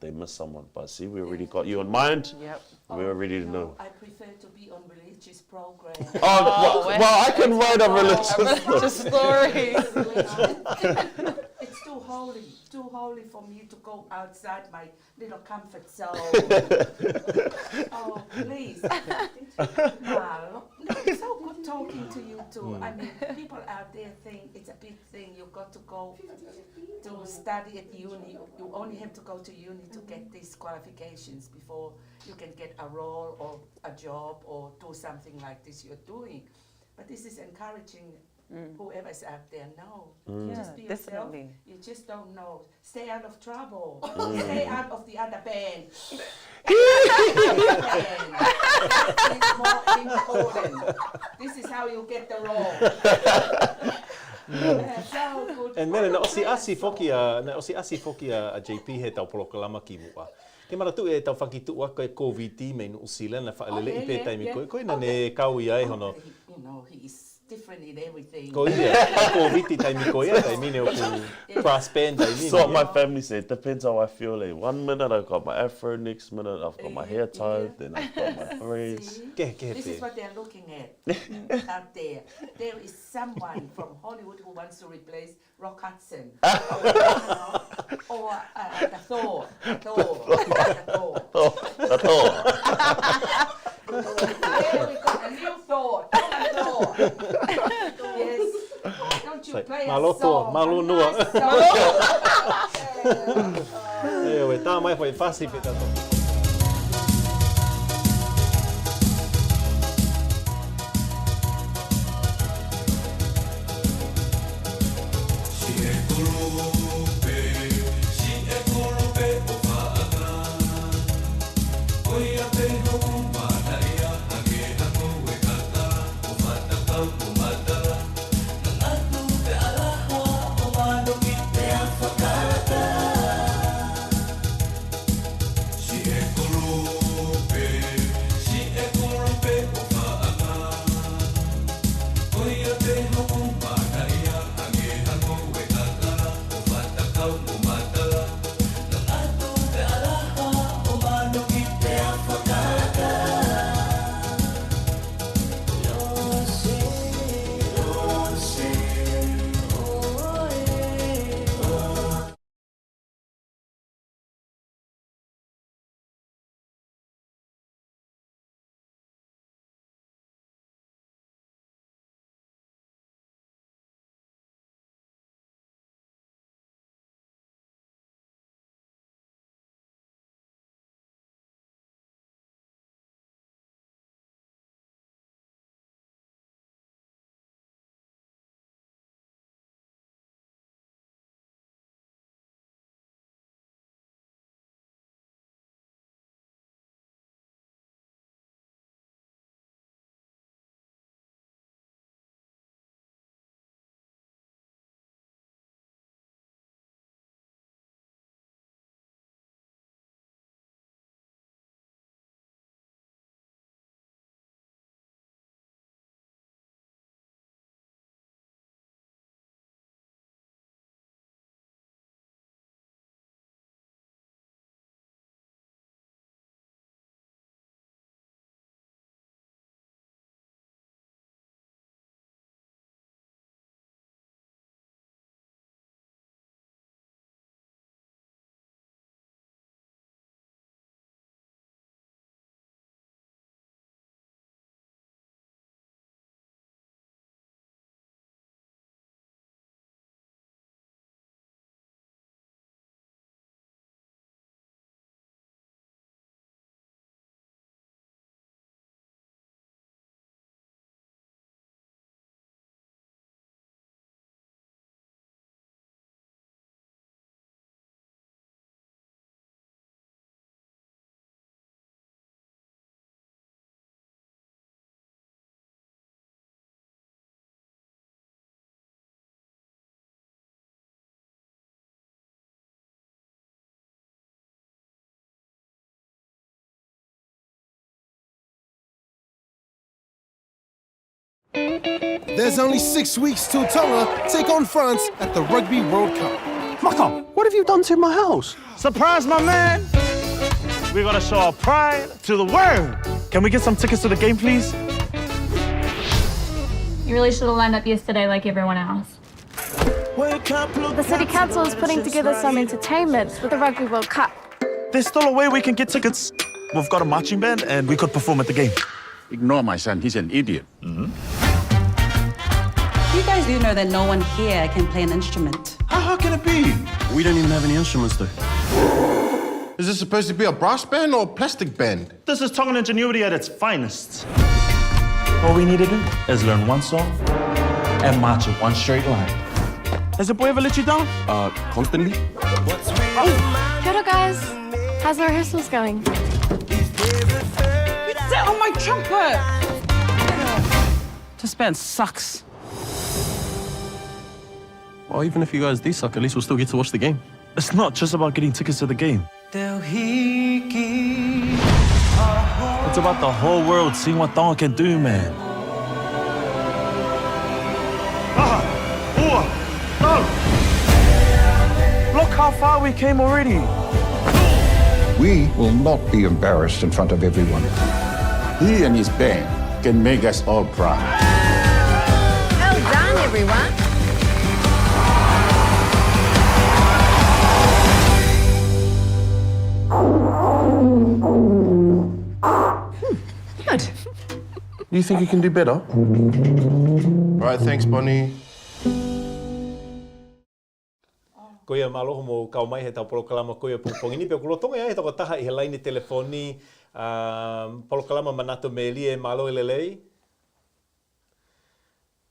they miss someone. But see, we already got you in mind. Yep. We already know. I prefer to be on religious program. Well, I can write a religious story. It's too holy for me to go outside my little comfort zone. Oh, please. No, it's so good talking to you too. I mean, people out there think it's a big thing. You've got to go to study at uni. You only have to go to uni to get these qualifications before you can get a role or a job or do something like this you're doing. But this is encouraging whoever's out there. No, just be yourself. Definitely. You just don't know. Stay out of trouble. Stay out of the other band. It's more important. This is how you get the role. So good. And mena na osi asi foki a JP he tau polokalama ki mua. Ke maratu e tau whakitu waka e COVID me New Zealand na whaalele I pe taimi koe na ne kau I ai hono. You know, he's different in everything. Ko ia, COVID taimi koe ia, taimi ne o ku brass band taimi. So what my family said, depends how I feel. Like 1 minute I've got my afro, next minute I've got my hair tied, then I've got my braids. This is what they're looking at out there. There is someone from Hollywood who wants to replace Rock Hudson. Or the Thor. There we go, a new Thor. Yes. Don't you play a song? Malo nua. We tā mai hoi Pasifika toki. She There's only 6 weeks till Tonga take on France at the Rugby World Cup. Maka, what have you done to my house? Surprise, my man! We're gonna show our pride to the world. Can we get some tickets to the game, please? You really should have lined up yesterday like everyone else. The City Council is putting together some entertainment with the Rugby World Cup. There's still a way we can get tickets. We've got a marching band and we could perform at the game. Ignore my son, he's an idiot. You guys do know that no one here can play an instrument. How can it be? We don't even have any instruments, though. Is this supposed to be a brass band or a plastic band? This is Tongan ingenuity at its finest. All we need to do is learn one song and march in one straight line. Has the boy ever let you down? Constantly. Kia ora, guys. How's the rehearsals going? Sit on my trumpet! This band sucks. Well, even if you guys do suck, at least we'll still get to watch the game. It's not just about getting tickets to the game. It's about the whole world seeing what Tonga can do, man. Look how far we came already. We will not be embarrassed in front of everyone. He and his band can make us all proud. Well done, everyone. Good. You think you can do better? Right, thanks, Bonnie. Koia maloho mo kau mai he tau polokalama koia pungpongini pe kulotonga ia he toko taha I he laini telefoni polokalama MANATU MELIE malo elelei.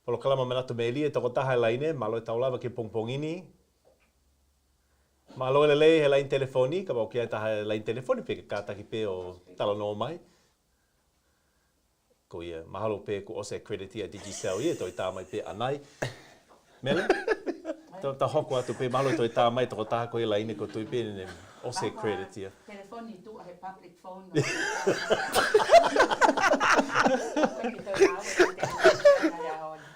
Polokalama MANATU MELIE toko taha he laine malo e taulava ke pungpongini. Malo elelei he laini telefoni ka bau kia taha he laini telefoni pe ka taki pe o talanoa mai. Koia mahalo pe ku ose credit ia Digicel ia toi tā mai pe anai. Mele? Ta hoko atu pe malo toi tā mai toko taha koe laine ko tui pe ne ose credit ia. Telefoni tu a he public phone.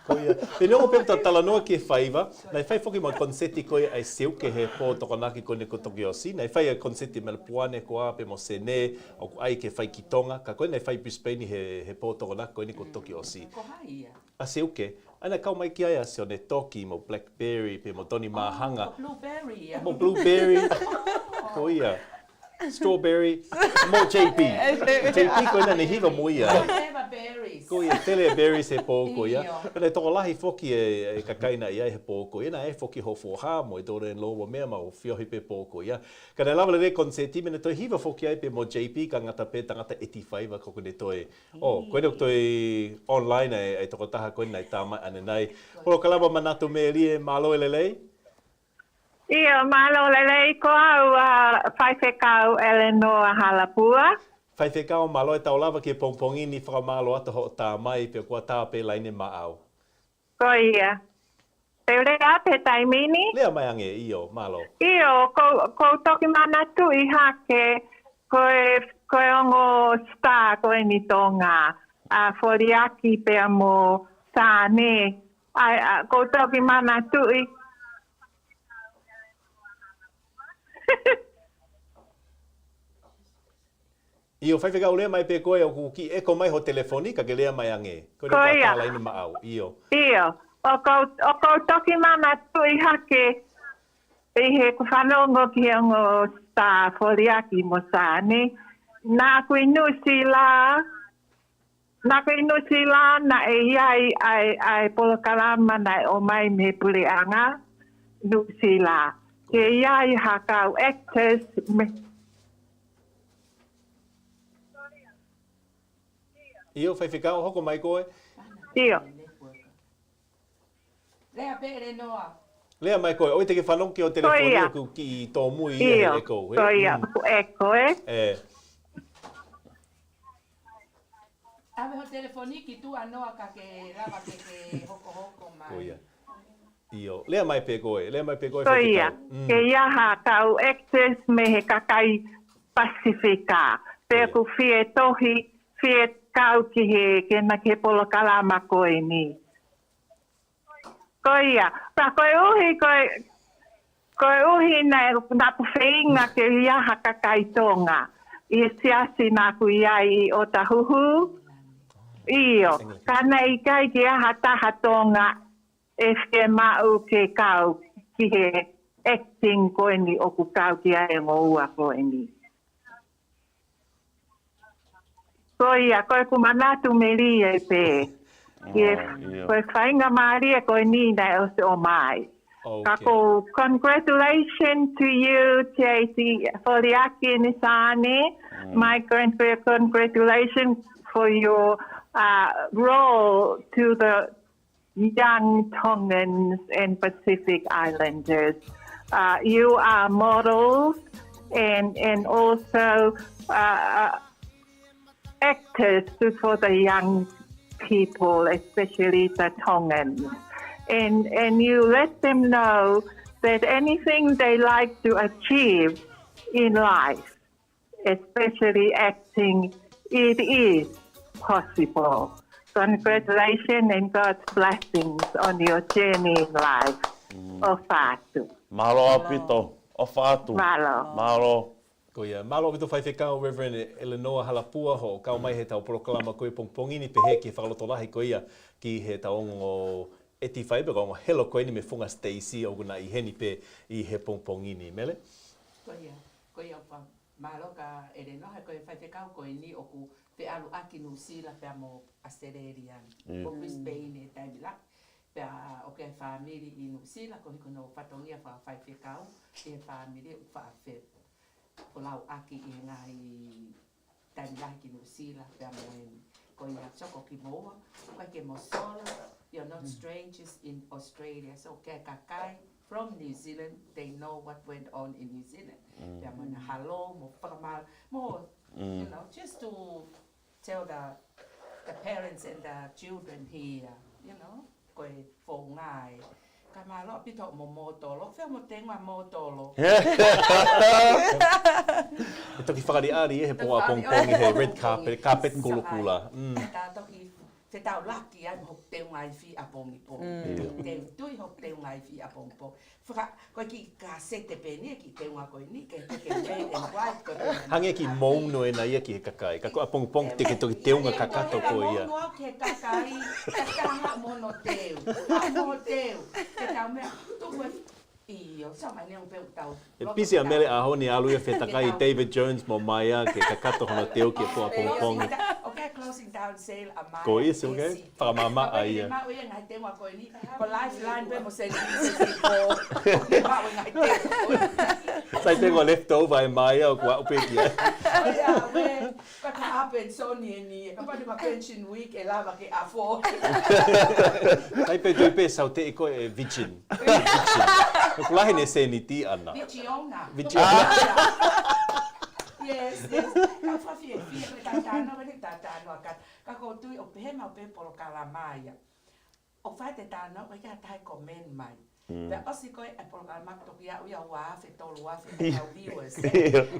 Koia. Pe nongo pe ta talanoa ki whaiva, nei whai whoki mo konseti koe ai seu ke he pō toko naki kone ko toki o si, nei whai konseti Melbourne ko a pe mo Sune, o ai ke whai ki Tonga, ka koe nei whai Brisbane he pō toko naki kone ko toki o si. A seu ke, ana kau mai ki ai a seo ne toki mo blackberry pe mo Tony Mahanga. Blueberry. Mo blueberry. Koia. Strawberry. Mo JP. JP koe na ne hiva mo ia. Koia, tele berries he pōko ia. Pene toko lahi foki e kakaina ia he pōko ia. Na e foki ho foha mo I tore en loa mea ma o whiohi pe pōko ia. Ka ne lawale re konseti mene toi hiva foki ai pe mo JP ka ngata pe tangata 85 koko ne toi. Koe ne toi online ai toko taha koe nei tāmai ane nei. Polo kalama MANATU MELIE malo elelei. Ia, malo lelei ko au whaiwhekau Eleanor Halapua. Whaiwhekau malo e taulawa ki pongpongini whakamalo ata ho tā mai pe kua tā pe laine maau. Ko ia. Te rea pe taimini? Lea mai ange, iyo, malo. Iyo, ko toki manatu I hake koe ongo star koe ni Tonga. Foriaki pe amo Sune. Ko toki manatu I Iyo, whaiwhekau lea mai pe koe o kuki e ko mai ho telefonika ke lea mai ange. Koe Ko ia. laine maau, iyo. Iyo. O ko toki manatu I hake I he whanongo ki ongo star Foriaki mo Sune. Nā kui nusila na e iai ai polokalama na o mai me puleanga nusila. Ke iai hakau actors me. Iyo, whaiwhekau hoko mai koe? Iyo. Lea pere noa. Lea mai koe, oi te ke whanonki o telefoni o ku ki tō mui ia e eko. Ko ia, ku eko Ave ho telefoni ki tu anoa ka ke lava ke hoko mai. Ko ia. Iyo, lea mai pe koe Ko ia, ke ia hakau actors me he kakai Pasifika. Pe ku fie kau ki he ke na ke polo kalama koe ni. Koia. Pa koe uhi na puwhinga ke ia haka kaitonga. I siasi na kuiai o tahuhu. Iyo. Kana i kai ke aha tahatonga e whie mau ke kau ki he acting koe ni o ku kau ki ae ngoua koe ni. Koia, koe ku manatu melie pe. Koe whainga maari e koe ni nei o se o mai. Kako, congratulations to you, Chasey, for the Aki Nisane. My congratulations for your role to the young Tongans and Pacific Islanders. You are models and also actors for the young people, especially the Tongans. And you let them know that anything they like to achieve in life, especially acting, it is possible. Congratulations and God's blessings on your journey in life. O Fatu. Malo apito. O Fatu. Malo. Koia, malo vitu whaiwhekau Reverend Eleanor Halapua ho, kau mai he tau proklama koe pongpongini pe he ki whakalotolahi koia ki he taongo eti whaibera o helo koe ni me funga Stacey o guna I heni pe I he pongpongini, mele? Koia pa malo ka Eleanor koe whaiwhekau koe ni o ku pe alu aki nusila pe amo Australian, o Brisbane e taimila. Pea o ke family I nusila koe kono whatongia whaiwhekau e family o whaafet. Ko lau aki I ngai taimilahi ki nusila pea moeni. Ko ia soko ki moa, koe ke mo sola, you're not strangers in Australia. So ke kakai from New Zealand, they know what went on in New Zealand. Pea mo na hello, mo whakamal, mo, you know, just to tell the parents and the children here, you know, koe fo ngai. Ka malo pito mo motolo, whea mo tengwa motolo. E toki whakariari e he ponga pongpongi he red carpet kulukula. Tātou I te tau laki ai mo hok teo ngai whi a pongi pongi. Te tui hok teo ngai whi a pongi pongi. Koe ki ka sete pēnia ki teo ngā koe ni, ke made and wife koe. Hange ki mouno e na ia ki he kakai. Ka koe a pongpong te ke toki teo ngā kakato koe ia. Mouno ke kakai, ka tanga mono teo. A mono teo. Te tau mea, tuwe Iyo, sa mai neong peu tau. E pisi a mele a honi alu ia whetakai David Jones mo Maia ke kakato hono teo ki a pongpongi. Okay, closing down sale a mai. Ko isi, okay? Whakamama a ia. Ma ui ngai te koe ni. Ko lifeline pe mo se ni se ko. Ma ui ngai te. Sai tengo leftover e Maia o kua upe ki. Ia, we. Ka ka happen so ni. Ka pa ni ma pension week e lava ke a fo. Sai pe tui pe sau te iko e Virgin. Kulahi ne se ni ti ana. Vichiona. Yes, yes. Ka fa fie ko tatano, vele tatano akat. Ka ko tui o pe ma pe polo kalamaya. O fa te tano, o ya tai comment mai. Pe osi ko e polo kalamak to ya uya wa fe tolu wa fe tau viewers.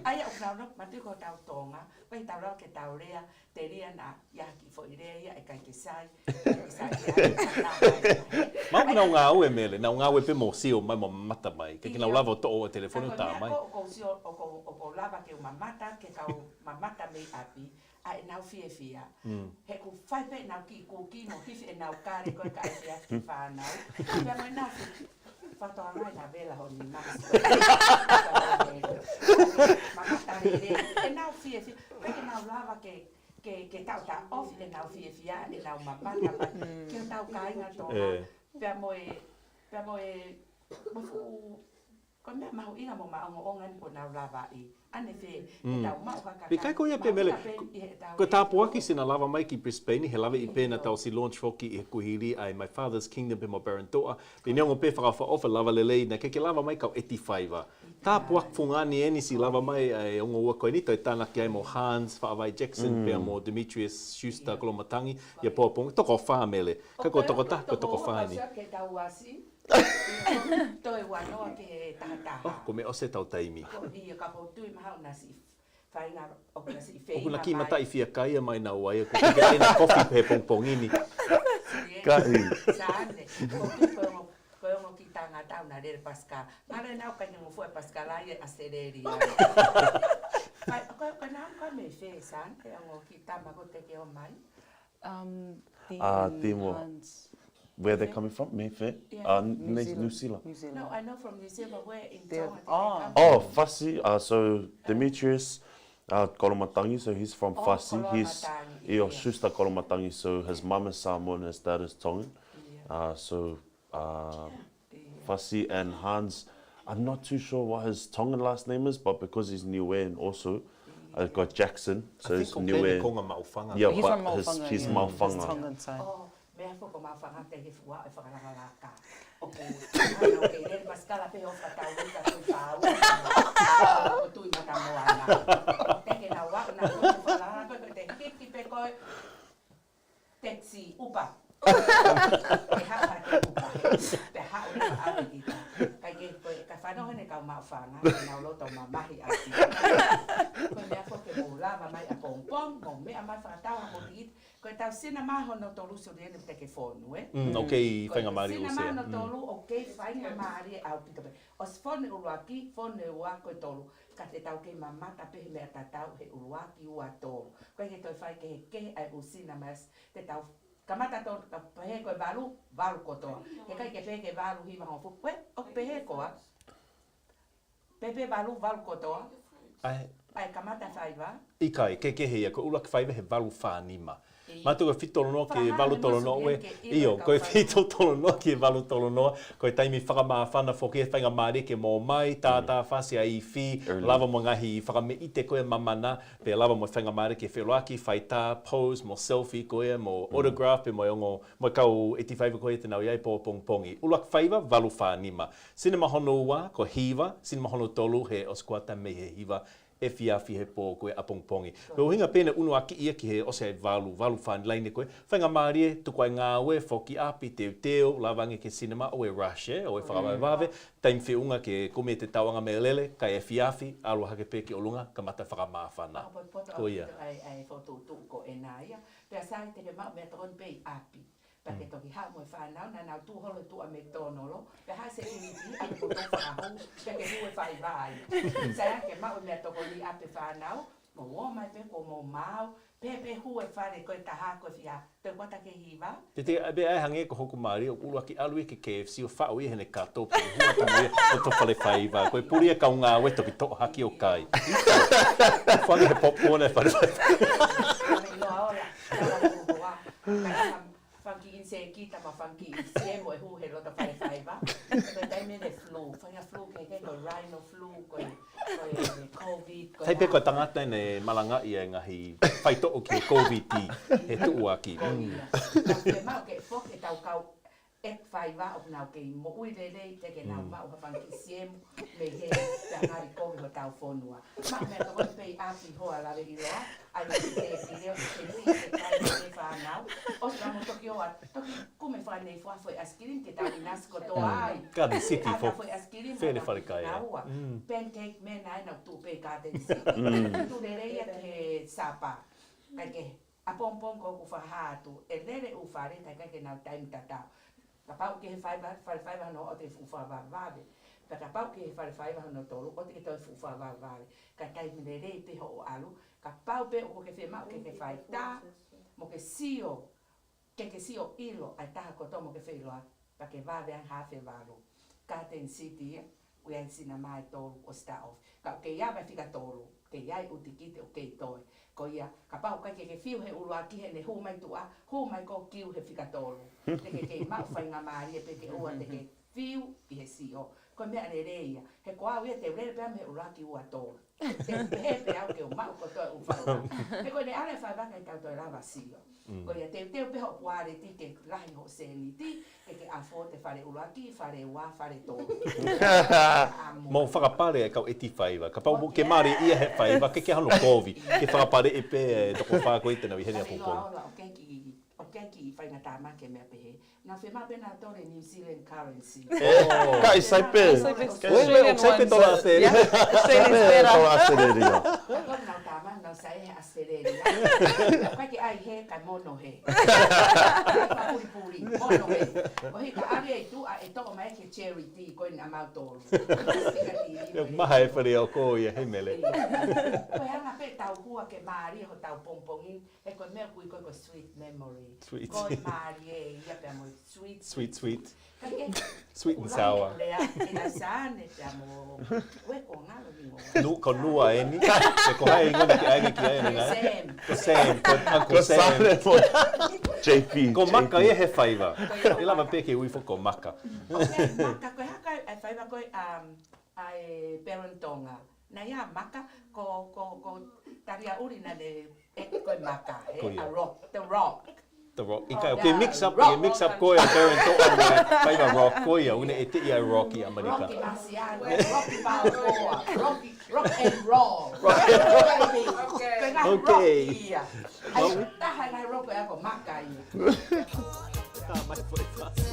Ai o na no matu ko tau tonga, ko tau ro ke tau rea, te ria na ya ki fo rea e kai ke sai. Mau na ngā ue mele, na ngā ue pe mo sio mai mo mata mai. Ke kina lava to o telefonu tā mai. Ko sio o lava ke mamata ke kau mamata me api. Ai nau fie fia. He ku fai pe nau ki kuki mo hifi e nau kare koe ka e fia ki whanau. Ia mo nau whatoa mai na vela ho ni mas. Mamata re e nau fie fia. Peke nau lava ke tau ta ofi e nau fie fia e nau mamata. Ke tau kai ngā tōna. Pea mo e ko mea mahu inga mo maongo ongan po nau lava I. Ane fe, tau mau kaka. Pe kai ko ia pe mele, ko tāpuaki sina lava mai ki Brisbane, he lava I pēna tau si launch foki I he kuhiri ai My Father's Kingdom pe mo Barantoa. Pe neongo pe whakawha ofa lava lelei, na keke lava mai kau 85. Tāpuak fungani eni si lava mai ai ongo ua koe ni, toi tāna ki ai mo Hans, Whaavai Jackson, pe mo Demetrius Schuster, Kolomatangi, ia pōponga, toko wha mele. Kai ko toko ta, ko toko wha ni. Ke tau asi. Toi wanoa ke tahataha. Ko me ose tau taimi. Ia ka tui mahau nasi whainga o nasi whei. Oku na ki mata I fia kaia mai na uai, ko ke ai na kofi pe pongpongini. Kai. Sane. Ko tui tangata una le Pascal. Mara na ka ngu foi Pascal ai aceleri. Ka na ka me fe san te ngo kita ma ko te ke o mai. Timor. Where they're coming from? Mayfair? Yeah. New Zealand. No, I know from New Zealand, but where in Tongan? Oh, Fassi. So Demetrius Kolomatangi, so he's from Fassi. He's Shusta Kolomatangi, so his mum is Samoan, his dad is Tongan. Fassi and Hans, I'm not too sure what his Tongan last name is, but because he's Niuean also, I've got Jackson, so he's Niuean. Yeah, he's from Maufanga. He's Maufanga. His Tongan side. Me fo ko mafanga te ke fua e whakaranga ka. Opo, ano ke le maskala pe o whakau ka tui whau. O tui mata moana. Te ke na wak na tui whakaranga ko te hiki pe koe taxi upa. Pe hapa te upa. Pe hau na awe kita. Kai ke koe ka whanau hene kau mawhanga. Nau loto ma mahi ati. Koe mea fo ke mula ma mai a pongpong. Mo mea mai whakatau ha mo diit. Ko tau sina maho no tolu so le te ke fonu okay, whainga mari o se. Sina maho no tolu okay, whainga mari au pita pe. Os fone uruaki, fone ua ko tolu. Ka te tau ke mamata pe me tatau he uruaki ua tolu. Ko ke toi whai ke ai usina mas te tau kamata tolu ka pehe ko valu ko toa. He kai ke pehe ke valu hiva ho fu. We o pehe ko a. Pepe valu ko toa. Ai kamata whaiva. Ikai, ke hea, ko ulaki whaiva he valu whanima. Mātou ka whitolonoa ke valu tolonoa we. Iyo, koe whitolonoa ke valu tolonoa. Koe taimi whakamāwhana whoke e whainga māre ke mō mai, tātā whasi a i whi, lava mo ngahi whakame i te koe mamana, pe lava mo whainga māre ke wheroaki, whaitā, pose, mo selfie koe, mo autograph, pe mo ongo, mo kau eti whaiva koe te nau iai po pongpongi. Ulaki whaiva, valu whanima. Sine mahono ua, ko hiva, sine mahono tolu he oskuata me he hiva, e whiawhi he pō koe a pongpongi. Ko hinga pēne unu aki ia ki he ose valu whani laine koe. Whainga mārie, tuku ai ngā oe, whoki api, teo, lawangi ke cinema, oe rush, oe whakawaiwawe, taim whiunga ke kome te tauanga me lele, kai e whiawhi, alo hake pē ki olunga, ka mata whakamāwhana. Ko ia. Ai whotutu ko e nā ia, pēr sāi te ke mau mea tron pei api. Pake toki hao mo whanau, na nau tūholo tua me tōnolo, pe ha se initi, ake ko tō whahu, peke hue whai vai. Sai ake mau mea toko li ape whanau, mo wō mai pe ko mo mau, pe hue whare koe taha koe whia, pe wata ke hiwa. Te abe ai hange ko hoku maari, o ulu aki alui ke KFC o whao i hene kato, pe hua tamuia o to whale whaiva, koe puri e kau ngā we toki to haki o kai. Whangi he popcorn e whare whaiva. Funky in se kita ma funky se mo hu he rota fai faiva but dai me de flu fai flu ke ko rhino flu ko covid ko tai pe ko tangata ne malanga i ngahi fai to ki covid he tu aki ke ma ke fo ke tau kau ek faiva o na ke mo ui le te ke na ma o funky se me he ta ngari ko ho tau fonua ma me to pe api ho ala le ilo ai se leo se tai fa now os vamos Tokyo toki come fa nei fa foi askirin ke tau inasko to ai Garden City fo foi askirin fene fare kai pancake me na na tu pe Garden City tu le ia ke sapa kai ke a pompom ko ku fa hatu e lere u fare kai ke na time tata ka pau ke fai no o te fu fa vale ka pau ke fai no tolu o te to fu fa vale ka kai me le pe ho alu ka pau pe o ke fe ma ke fai ta mo ke sio ke sio ilo ai ta ko tomo ke fe lo pa ke va ve ha fe valo Garden City we en sina mai tolu o sta off ka ke ya va fica tolu ke ya u tikite o ke toi ko ia ka pau ka ke fiu he ulu aki he ne hu mai tua hu mai ko kiu he fica tolu te ke ma fai nga mari pe ke o te ke fiu i he sio ko me ale reia he ko au te ure pe me ulu aki u atolu te pe au ke o ma ko to u fa he ko ne ale fa ba ka to la vasio ko ia te pe ho puare ti ke lai ho se ni ti ke a fo te fare ulu aki fare wa fare tolu mo whakapare e kau eti whaiva. Ka pau ke mare ia he whaiva, ke hano kovi. Ke whakapare e pe to ko wha koe tena wihene a pupong. O keki whainga tā make mea pehe. Ngā whema pena tore New Zealand currency. Kai saipe. Wewe saipe tola Australia. Tola Australia. Koe nau tā ma nau sa e Australia. Kai ki ai he kai mono he. Puri puri, mono he. O he ka ari ai tu a e toko mai ke charity koe na mautoro. Maha e whare o ko ia hei mele. Koe hanga pe tau hua ke maari ho tau pongpongin. E koe mea kui koe sweet memory. Sweet. Koe maari e ia pe mo sweet. Sweet, sweet. Sweet and sour. Ina sane te amo. Ue ko ngalo ni mo. Nu ko nua e ni. Se ko hai ngona ki aige ki aige nga. Ko Sam. Ko Uncle Sam. JP. Ko maka e he whaiva. E lama peke ui fo ko maka. Maka koe haka e whaiva koe ai Perontonga. Na ia maka ko taria urina de koe maka. A rock. The rock. The rock. Ika okay, mix up koe a parent Tongan whaiva rock koe a une e te ia rocky Amerika. Rocky Marciano, Rocky Balboa, rock and roll. Okay. Ai taha nai rock e ako maka i. Mai foi fácil.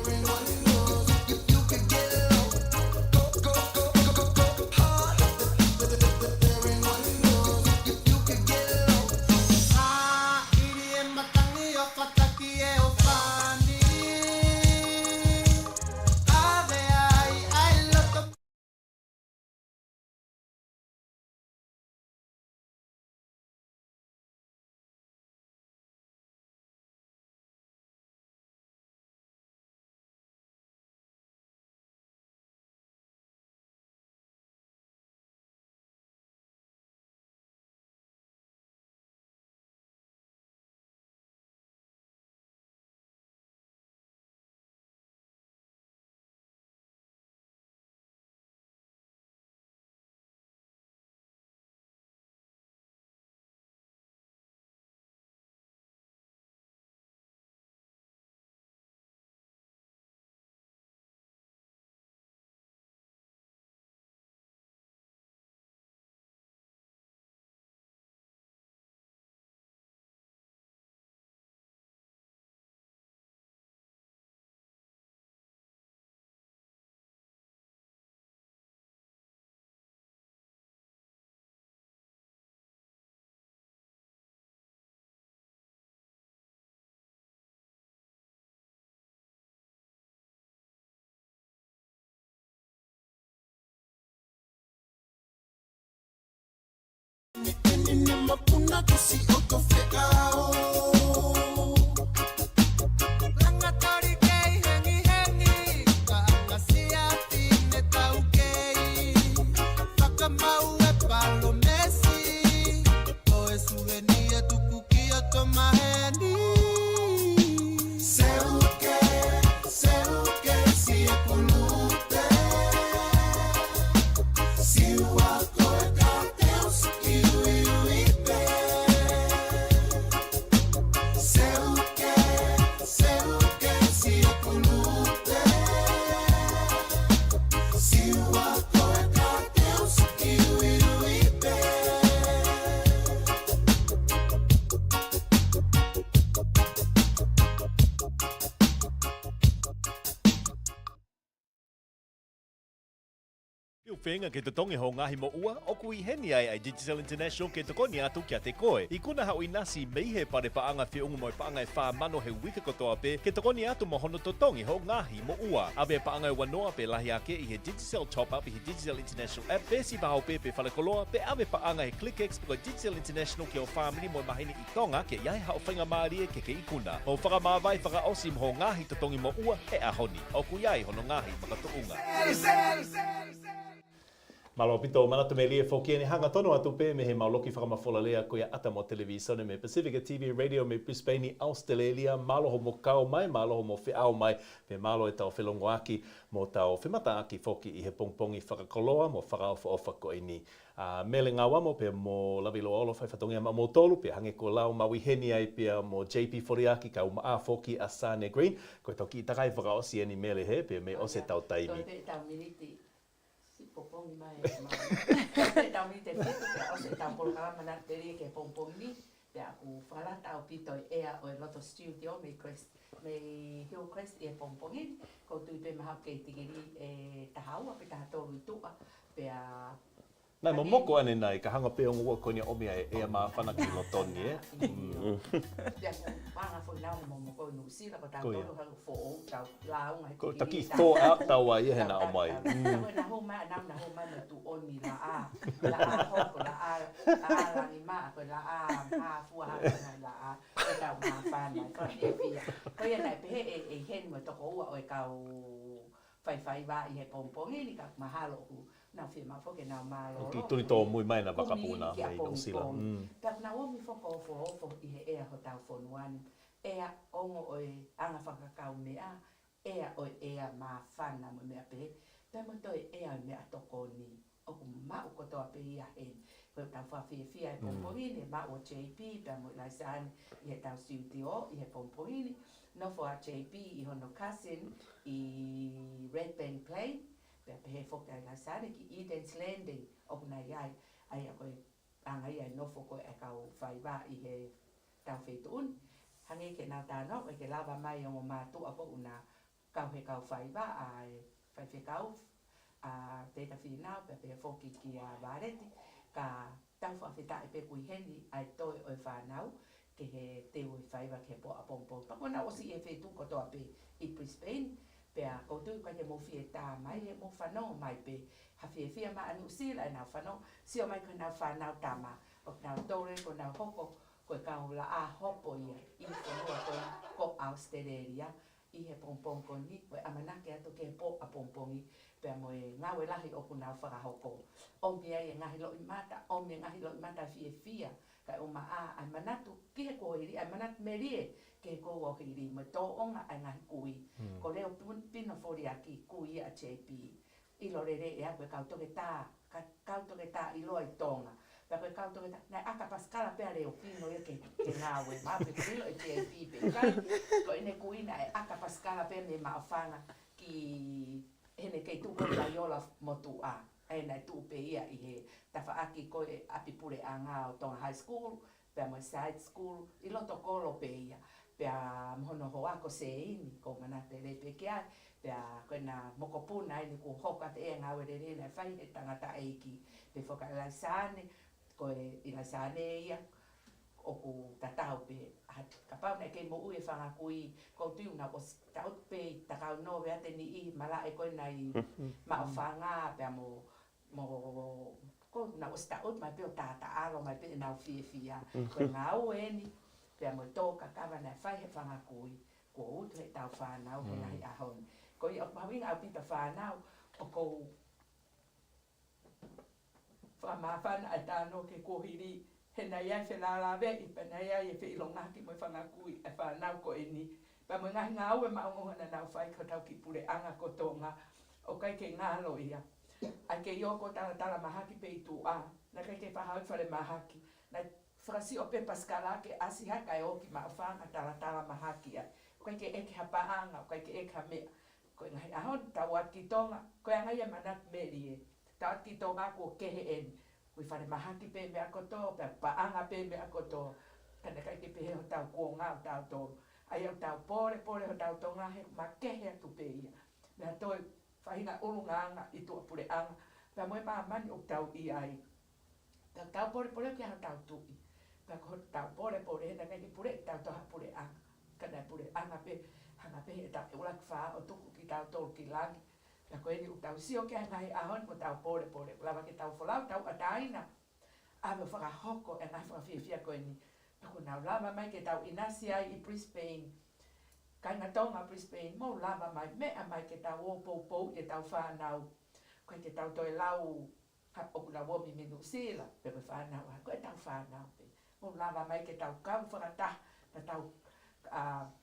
Whenga ke te tongi ho ngahi mo ua, oku I heni ai Digital International ke te koni atu kia te koe. I kuna hau inasi meihe pare paanga whiunga mo paanga wha mano he wika kotoa pe, ke te koni atu mo hono to tongi ho ngahi mo ua. Awe paanga wanoa pe lahi ake I he Digital Top Up I he Digital International app, pe si bahau pe whale koloa, pe awe paanga he ClickX ko Digital International ke o whamiri mo mahini I tonga ke iai hau whainga maarie ke ikuna. Ho whakamawai whaka osim ho ngahi to tongi mo ua he ahoni. Oku iai hono ngahi makatounga. Malo pito manatu melie foki ni hanga tono atu pe me he mauloki whakamafola lea ko ia ata mo televisione me Pasifika TV radio me Brisbane Australia malo ho mo kao mai malo ho mo whiao mai pe malo e tau whelongo aki mo tau whemata aki foki I he pongpongi whakakoloa mo whakao whaofa ko ini. Mele ngā wamo pe mo lavilo alofa whatongia ma mo tolu pe hange ko lau mawiheni ai pia mo JP Foriaki ka uma a foki a Sune Green ko toki takai whakaosi eni mele he pe me ose tau taimi. Popongi mai. Te tau mi te whitu, te ose tau polokara mana te rie ke pompong ni. Pea ku whalata o pito ea o loto studio me Hillcrest e pompongin ko tui pe maha ke tigiri e tahaua pe tahatolu i tua pea Nai mo moko ane nai ka hanga pe o ngua konia o mea e ma whana ki lotoni e. Pea ko wanga fo nao mo moko nu sila ko tahatolu halu fo o tau launga he Ko taki tho out tau ai he na o mai. Na homa na homa na tu oni la a hoko la a rangi maa ko la a fua la a e tau maa whana ko e pia. Ko ia nai pehe e hen mo toko ua o e kau whai wa i he pompongi ni ka mahalo ku na whia ma foke na malo. Ki turi tō mui mai na wakapuna mai no sila. Pea na omi foko ofo i he ea ho tau whonuani. Ea ongo o e anga whakakau mea. Ea o ea ma whana mo mea pehe. Pea mo toi ea mea toko ni. Oku mau kotoa pe ia hen. Koe tau whawhiawhia e pompohini. Ma o JP, pea mo lai saan i he tau studio i he pompohini. No fo a JP i hono cousin i Red Bank Plain. Pea pehe whoka i lai saan ki Eden's Landing. Oku nai ai. Ai a koe anga ia no fo koe e kau whaiwa i he tau whetuun. Hangi ke nā tāno, e ke lava mai o mātu a po una kau he kau whaiwa a whai whekau. A teta whinau, pe pe whoki ki a Vāreti, ka tau whawhita e pe kui heni ai toi o whanau, ke he teo i whaiwa ke po a pompong. Pako na osi e whetu kotoa pe i Brisbane, pe a koutu ka ke mowhi e tā mai, e mo whanau mai pe hawhiawhia ma anu sila e nau whanau, sio mai ka nau whanau tāma, o nau tore ko nau hoko, ko e kau la a hopo ia, i whanua koe ko Australia, i he pompong ko ni, koe amanake ato ke po a pompongi, pea mo e ngau e lahi oku nau whakahoko. O mea e ngahi lo i mata, o mea ngahi lo i mata fia, kai o maa ai manatu, ki he kohiri, ai manatu melie, ke he kohu o hiri, mo tō onga ai ngahi kui. Ko leo pino fori aki kui a JP. I lo re e a koe kautoke tā i loa i tonga. Pea koe kautoke tā, nai aka paskala pea reo pino ia ke ngawe, maa pe kuilo i JP pe kai, ko ine kuina e aka paskala pea me maa whanga ki hene kei tuko la yola motu a. E nai tupe ia i he tawha aki koe api pure a ngā o Tonga High School, pea mo side school, i loto kolo pe ia. Pea mhono ho ako se ini, ko manate rei pe kia, pea koe na mokopuna ini ku hoka te e ngā were rei whai he tangata eiki. Pe whoka i lai sāne, koe i lai sāne ia, o ku tatau pe. Ka pau nei kei mo ue whangakui, ko tiu na o taut pe takau no vea te ni i mala e koe nei mao whanga, pea mo ko na o staut mai pe o tata alo mai pe nau fia. Koe ngā ueni, pea mo tōka kawa nei whai he whangakui, ko utu he tau whanau he nahi ahon. Ko i o mawinga au pita whanau, o ko whamawhana a tāno ke kohiri, he nei ai whenala vea i pa nei ai e whi ilonga ki moi whangakui e whanau ko e ni. Pa mo ngahi ngā ue maongohana nau whai ko tau ki pure anga ko tonga o kai ke ngālo ia. Ai ke ioko tala mahaki pe i tu a, na kai ke whahau whare mahaki. Na whakasi o pe paskala ke asi haka e oki maa whanga tala mahaki ai. O kai ke eke hapa anga, o kai ke eke mea. Ko ngahi ahon tau ati tonga, ko ia ngai e manatu melie. Tau ati tonga ko kehe eni. Ui whare mahaki pe mea koto, pe paanga pe mea koto. Kana kai ke pehe ho tau kuonga o tau tōru. Ai au tau pore ho tau tonga he makehe atu pe ia. Mea toi whahinga urunga anga i tua pure anga. Pea moe maa mani o tau i ai. Pea tau pore ki hao tau tui. Pea ko tau pore hena kai ki pure i tau toha pure anga. Kana pure anga pe hanga pe he tau e ulak wha o tuku ki tau tōru ki langi. Pea koe ni u tau sio ke ngai ahon ko tau pore. Lava ke tau wholau tau ataina. Awe whakahoko e ngai whakawhiawhia koe ni. Ako nau lava mai ke tau inasi ai i Brisbane. Kai ngā tonga Brisbane, mo lava mai mea mai ke tau o pou ke tau whanau. Koe ke tau toi lau, oku na womi minu sila, pe koe whanau, koe tau whanau pe. Mo lava mai ke tau kau whakatah, na tau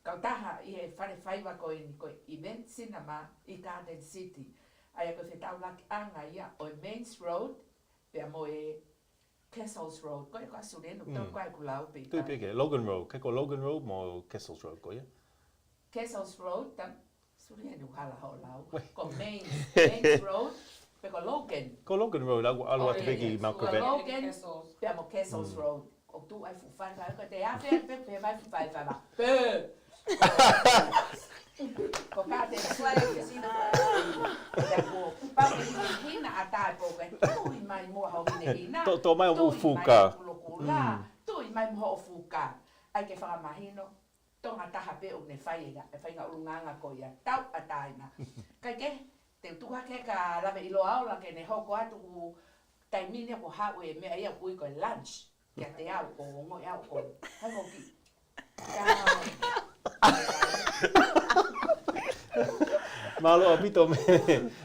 kautaha i he whare whaiwa koe ni koe event cinema i Garden City. Ai koe whi tau laki anga ia o Mains Road, pea mo e Castles Road, koe koe surenu, tau koe ku lau pe. Tui peke, Logan Road, kei ko Logan Road mo Castles Road koe ia? Castles Road, tam surenu hala ho lau, ko Mains Road, pe ko Logan. Ko Logan Road, alo atu peki Mount Corbett. Logan, pea mo Castles Road. O tu ai fu fai ko te a pe vai fu fai ba. Pe. Ko ka te swai si na. Ya ko pa ni hina ata po ke. Tu mai mo ho ni hina. To mai o fuka. Tu mai mo ho fuka. Ai ke whaka mahino. Tonga taha pe o ne whaienga. E whainga urunganga ko ia. Tau ataina. Kai ke. Te tuha ke ka lawe ilo aula ke ne hoko atu ku taimine ko hau e mea ia kui ko lunch. Kia te au ko ngoi au ko. Hai mo ki. Malo apito me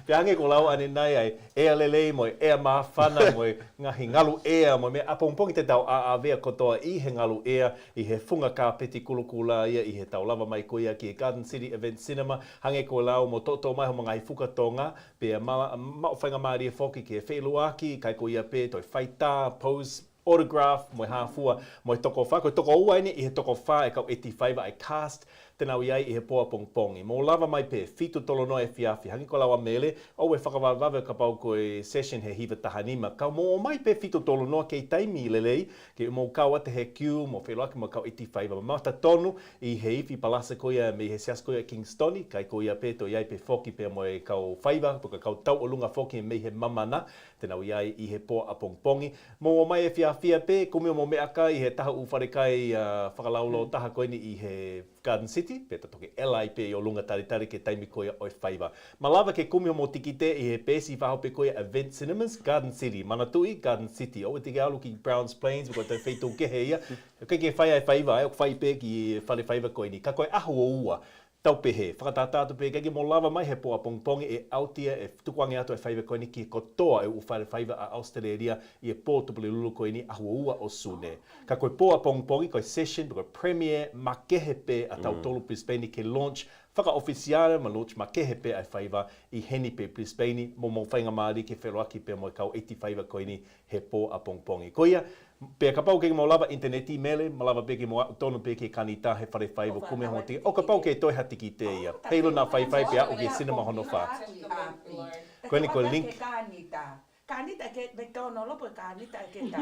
piange ko lau ane nai ai e alele mo e mafana mo ngahi ngalu ea mo me apongpongi te tau a vea kotoa I he ngalu ea I he funga ka peti kulukula ia I he tau lava mai ko ia ki Garden City Event Cinema hange ko lau mo toto mai ho mga ifuka tonga pe ma whainga maari e foki ki e wheluaki kai ko ia pe toi whaita pose autograph mo hafua mo toko fa ko toko ua ni I he toko fa e kau 85 ai cast tena iai I he poa pongpongi. Mo lava mai pe fitu tolo no e fiafi. Hangi ko lawa mele, o e whakawawave ka pau ko e session he hiva tahanima. Kau mo mai pe fitu tolo no kei taimi lelei, ke mo kau ate he kiu, mo wheloaki mo kau 85. Ma mata tonu I he iwi palasa ko ia me he seas ko ia Kingstoni, kai ko ia pe to iai pe foki pe mo e kau whaiva, poka kau tau o lunga foki me he mamana, tena iai I he poa a pongpongi. Mo mai e fiafia pe, kumio mo meaka I he taha uwharekai whakalaulo taha koini I he Garden City, pe toke LI pe I o lunga taritari ke taimi koia oi whaiva. Malawa ke kumio mo tikite I he pesi whahope koia Event Cinemas, Garden City. Manatui, Garden City. O te alu ki Browns Plains, ko te whaitu kehe ia. Kei ke whai ai whaiva, o whai pe ki whare whaiva koini. Ka koe ahu o ua. Tau pehe, whakatātātu pe kei mo lava mai he poa pongpongi e Autia e tukuangi atu e whaiva koini ki kotoa e uwhare whaiva a Australia I e pōtupuli lulu koini a ua o Sune. Ka koe poa pongpongi, koe session, koe premiere, makehe pe a tau tolu Brisbane ke launch, whaka-officiare ma launch makehe pe ai whaiva I heni pe Brisbane, mo whainga maari ke wheroaki pe mo kau 85 koini he poa pongpongi. Koia, pe ka pau ke mo lava interneti mele, ma lava pe ke mo tonu pe ke kanita he whare whaiva kume honga tiki. O ka pau ke toi hatiki te ia. Peilo nā whai whai pe a o ke cinema hono wha. Koini ko link. Kanita ke me tono lopo kanita ke ta.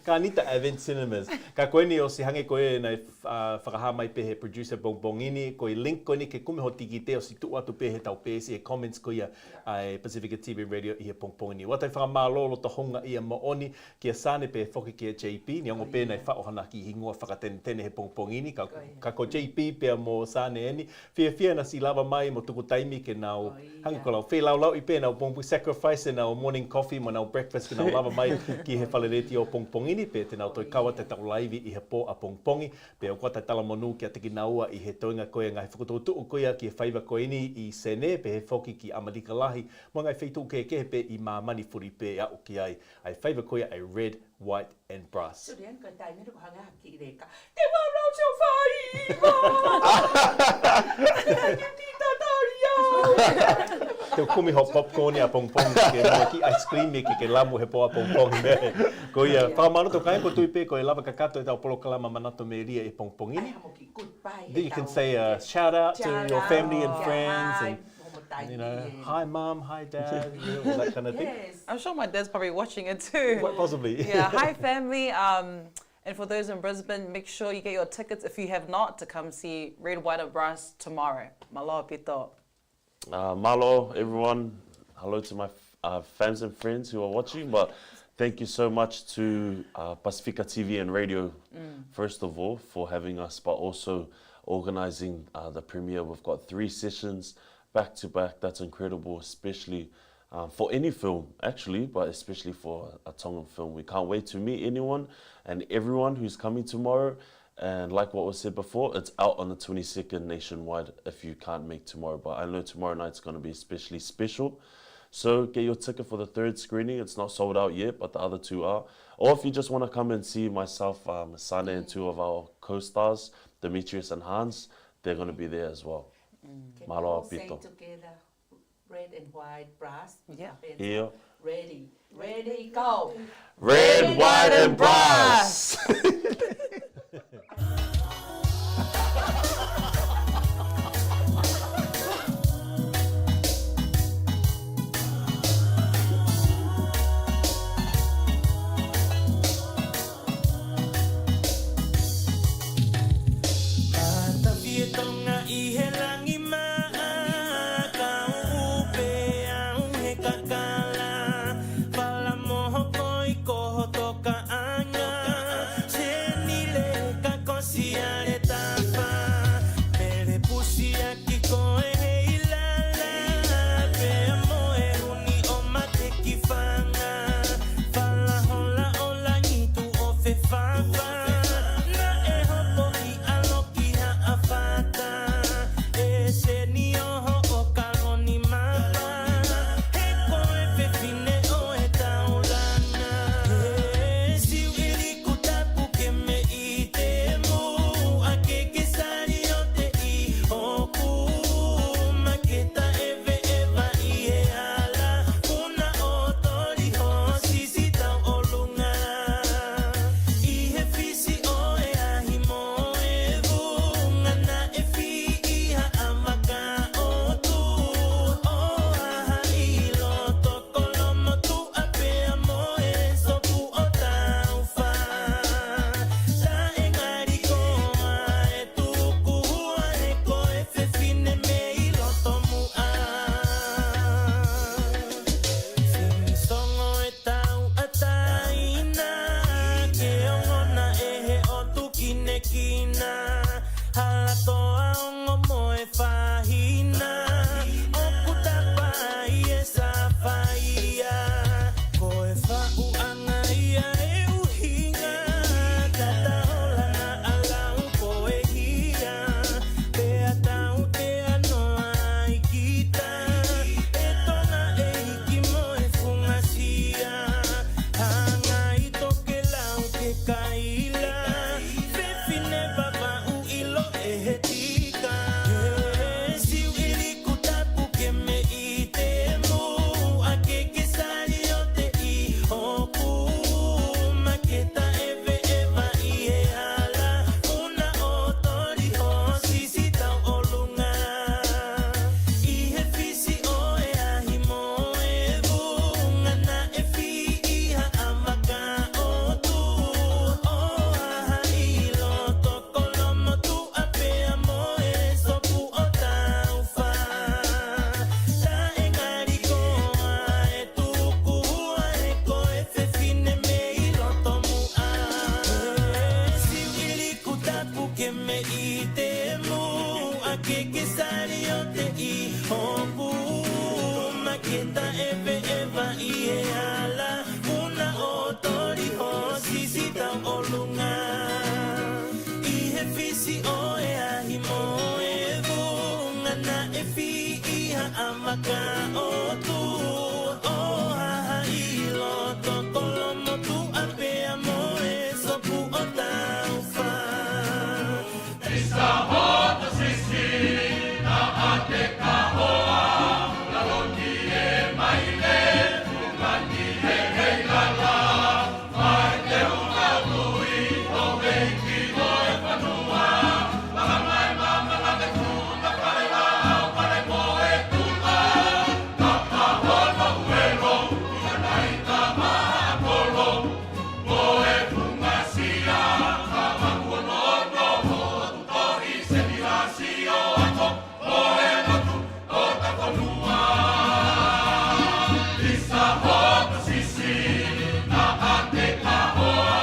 Kanita Event Cinemas. Ka koini o si hange koe nei whakaha mai pe he producer Bongbongini, koe link koini ke kume ho tiki te o si tu atu pe he tau pesi e comments koia ai Pasifika TV Radio I he Bongbongini. Watai whakamālolo ta honga ia maoni ki a Sane pe whoki ki a JP, ni ongo pe nei whaohana ki hingua whakatene he Bongbongini. Ka ko JP pe mo Sane eni. Fia na si lava mai mo tuku taimi ke nau hange ko lau whelau I pe nau Bongbong sacrifice e nau morning coffee mo nau breakfast ke nau lava mai ki he whalereti o Pongpongini pe te nau toi kawa te tau laivi I he po a Pongpongi pe o kua tai tala monu ki a tiki naua I he toinga koe ngai whakotoutu koea ki he whaiva koeni I Sene pe he whoki ki Amadika Lahi mo ngai whaitu ke kehe pe I Mamani Furi pe a uki ai ai whaiva koea ai red, white and brass. Surian ko tai me ko hanga ki reka. Te wau so whaiva! Te kumi ho popcorn a pongpong ke mo ki ice cream ke lamu he poa pongpong me. Ko ia whamano to kai ko tui pe ko e lava kakato e tau polo kalama manatu melie E pongpongini. Then you can say a shout out to your family and friends and you know, hi mom, hi dad, you know, all that kind of thing. I'm sure my dad's probably watching it too. Quite possibly. Yeah, hi family. And for those in Brisbane, make sure you get your tickets if you have not to come see Red, White and Brass tomorrow. Malo pito. Malo, everyone. Hello to my fans and friends who are watching. But thank you so much to Pasifika TV and Radio, first of all, for having us, but also organizing the premiere. We've got 3 sessions back to back. That's incredible, especially for any film, actually, but especially for a Tongan film. We can't wait to meet anyone and everyone who's coming tomorrow. And like what was said before, it's out on the 22nd nationwide if you can't make tomorrow. But I know tomorrow night's going to be especially special. So get your ticket for the 3rd screening. It's not sold out yet, but the other 2 are. Or if you just want to come and see myself, Sane, and 2 of our co-stars, Demetrius and Hans, they're going to be there as well. Malo apito. Together, red and white brass. Yeah. Here. Ready, ready, go. Red, white and brass. Makeke sari o te I hopu Maketa eve eva I ala Una o tori ho sisi tau o lunga I he fisi o e ahi mo e vunga na e fi I ha amaka o tu O ha I loto kolomo tu apea mo e sopu o tau fa Isa hota sisi na ate kahoa La loki e maile Tumani he hei lala Mai te unga lui O heiki o e whanua Lala mai mama la te kuna Pare la au pare mo e tuka Tapa hono uero Ina nai ta maha kolo Mo e punga sia Kama kuono no ho Tutori se mirasi o ako Mo e lotu o ta konua Lisa hota sisi Na ate kahoa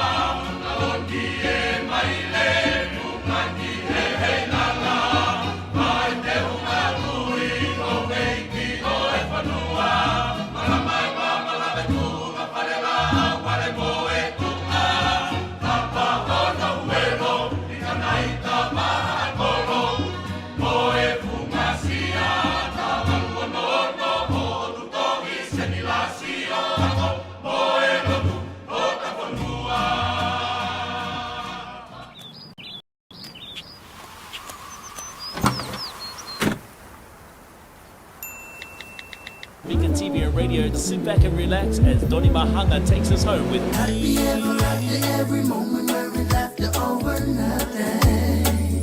Na loki e maile Nukani he hei lala Mai te unga lui O heiki o e whanua Mala mai mama la te kunga Pare la au pare mo e tuka Tapa hono uero Ika nai ta maha kolo Mo e pungasia Ta walua no no Ho tutohi se nilasi o ako Mo e lotu o ta whanua Vegan TV and radio, sit back and relax as Doni Mahanga takes us home with Happy ever after every moment where we laughter over nothing.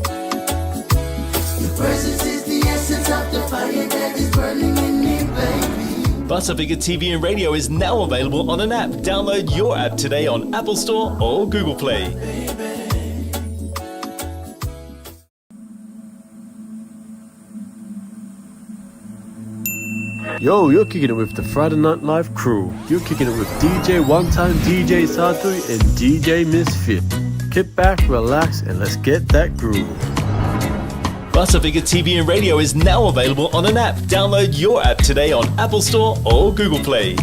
Your presence is the essence of the fire that is burning in me, baby. Pasifika TV and radio is now available on an app. Download your app today on Apple Store or Google Play. Yo, you're kicking it with the Friday Night Live crew. You're kicking it with DJ One Time, DJ Satui, and DJ Misfit. Kick back, relax, and let's get that groove. Pasifika TV and radio is now available on an app. Download your app today on Apple Store or Google Play.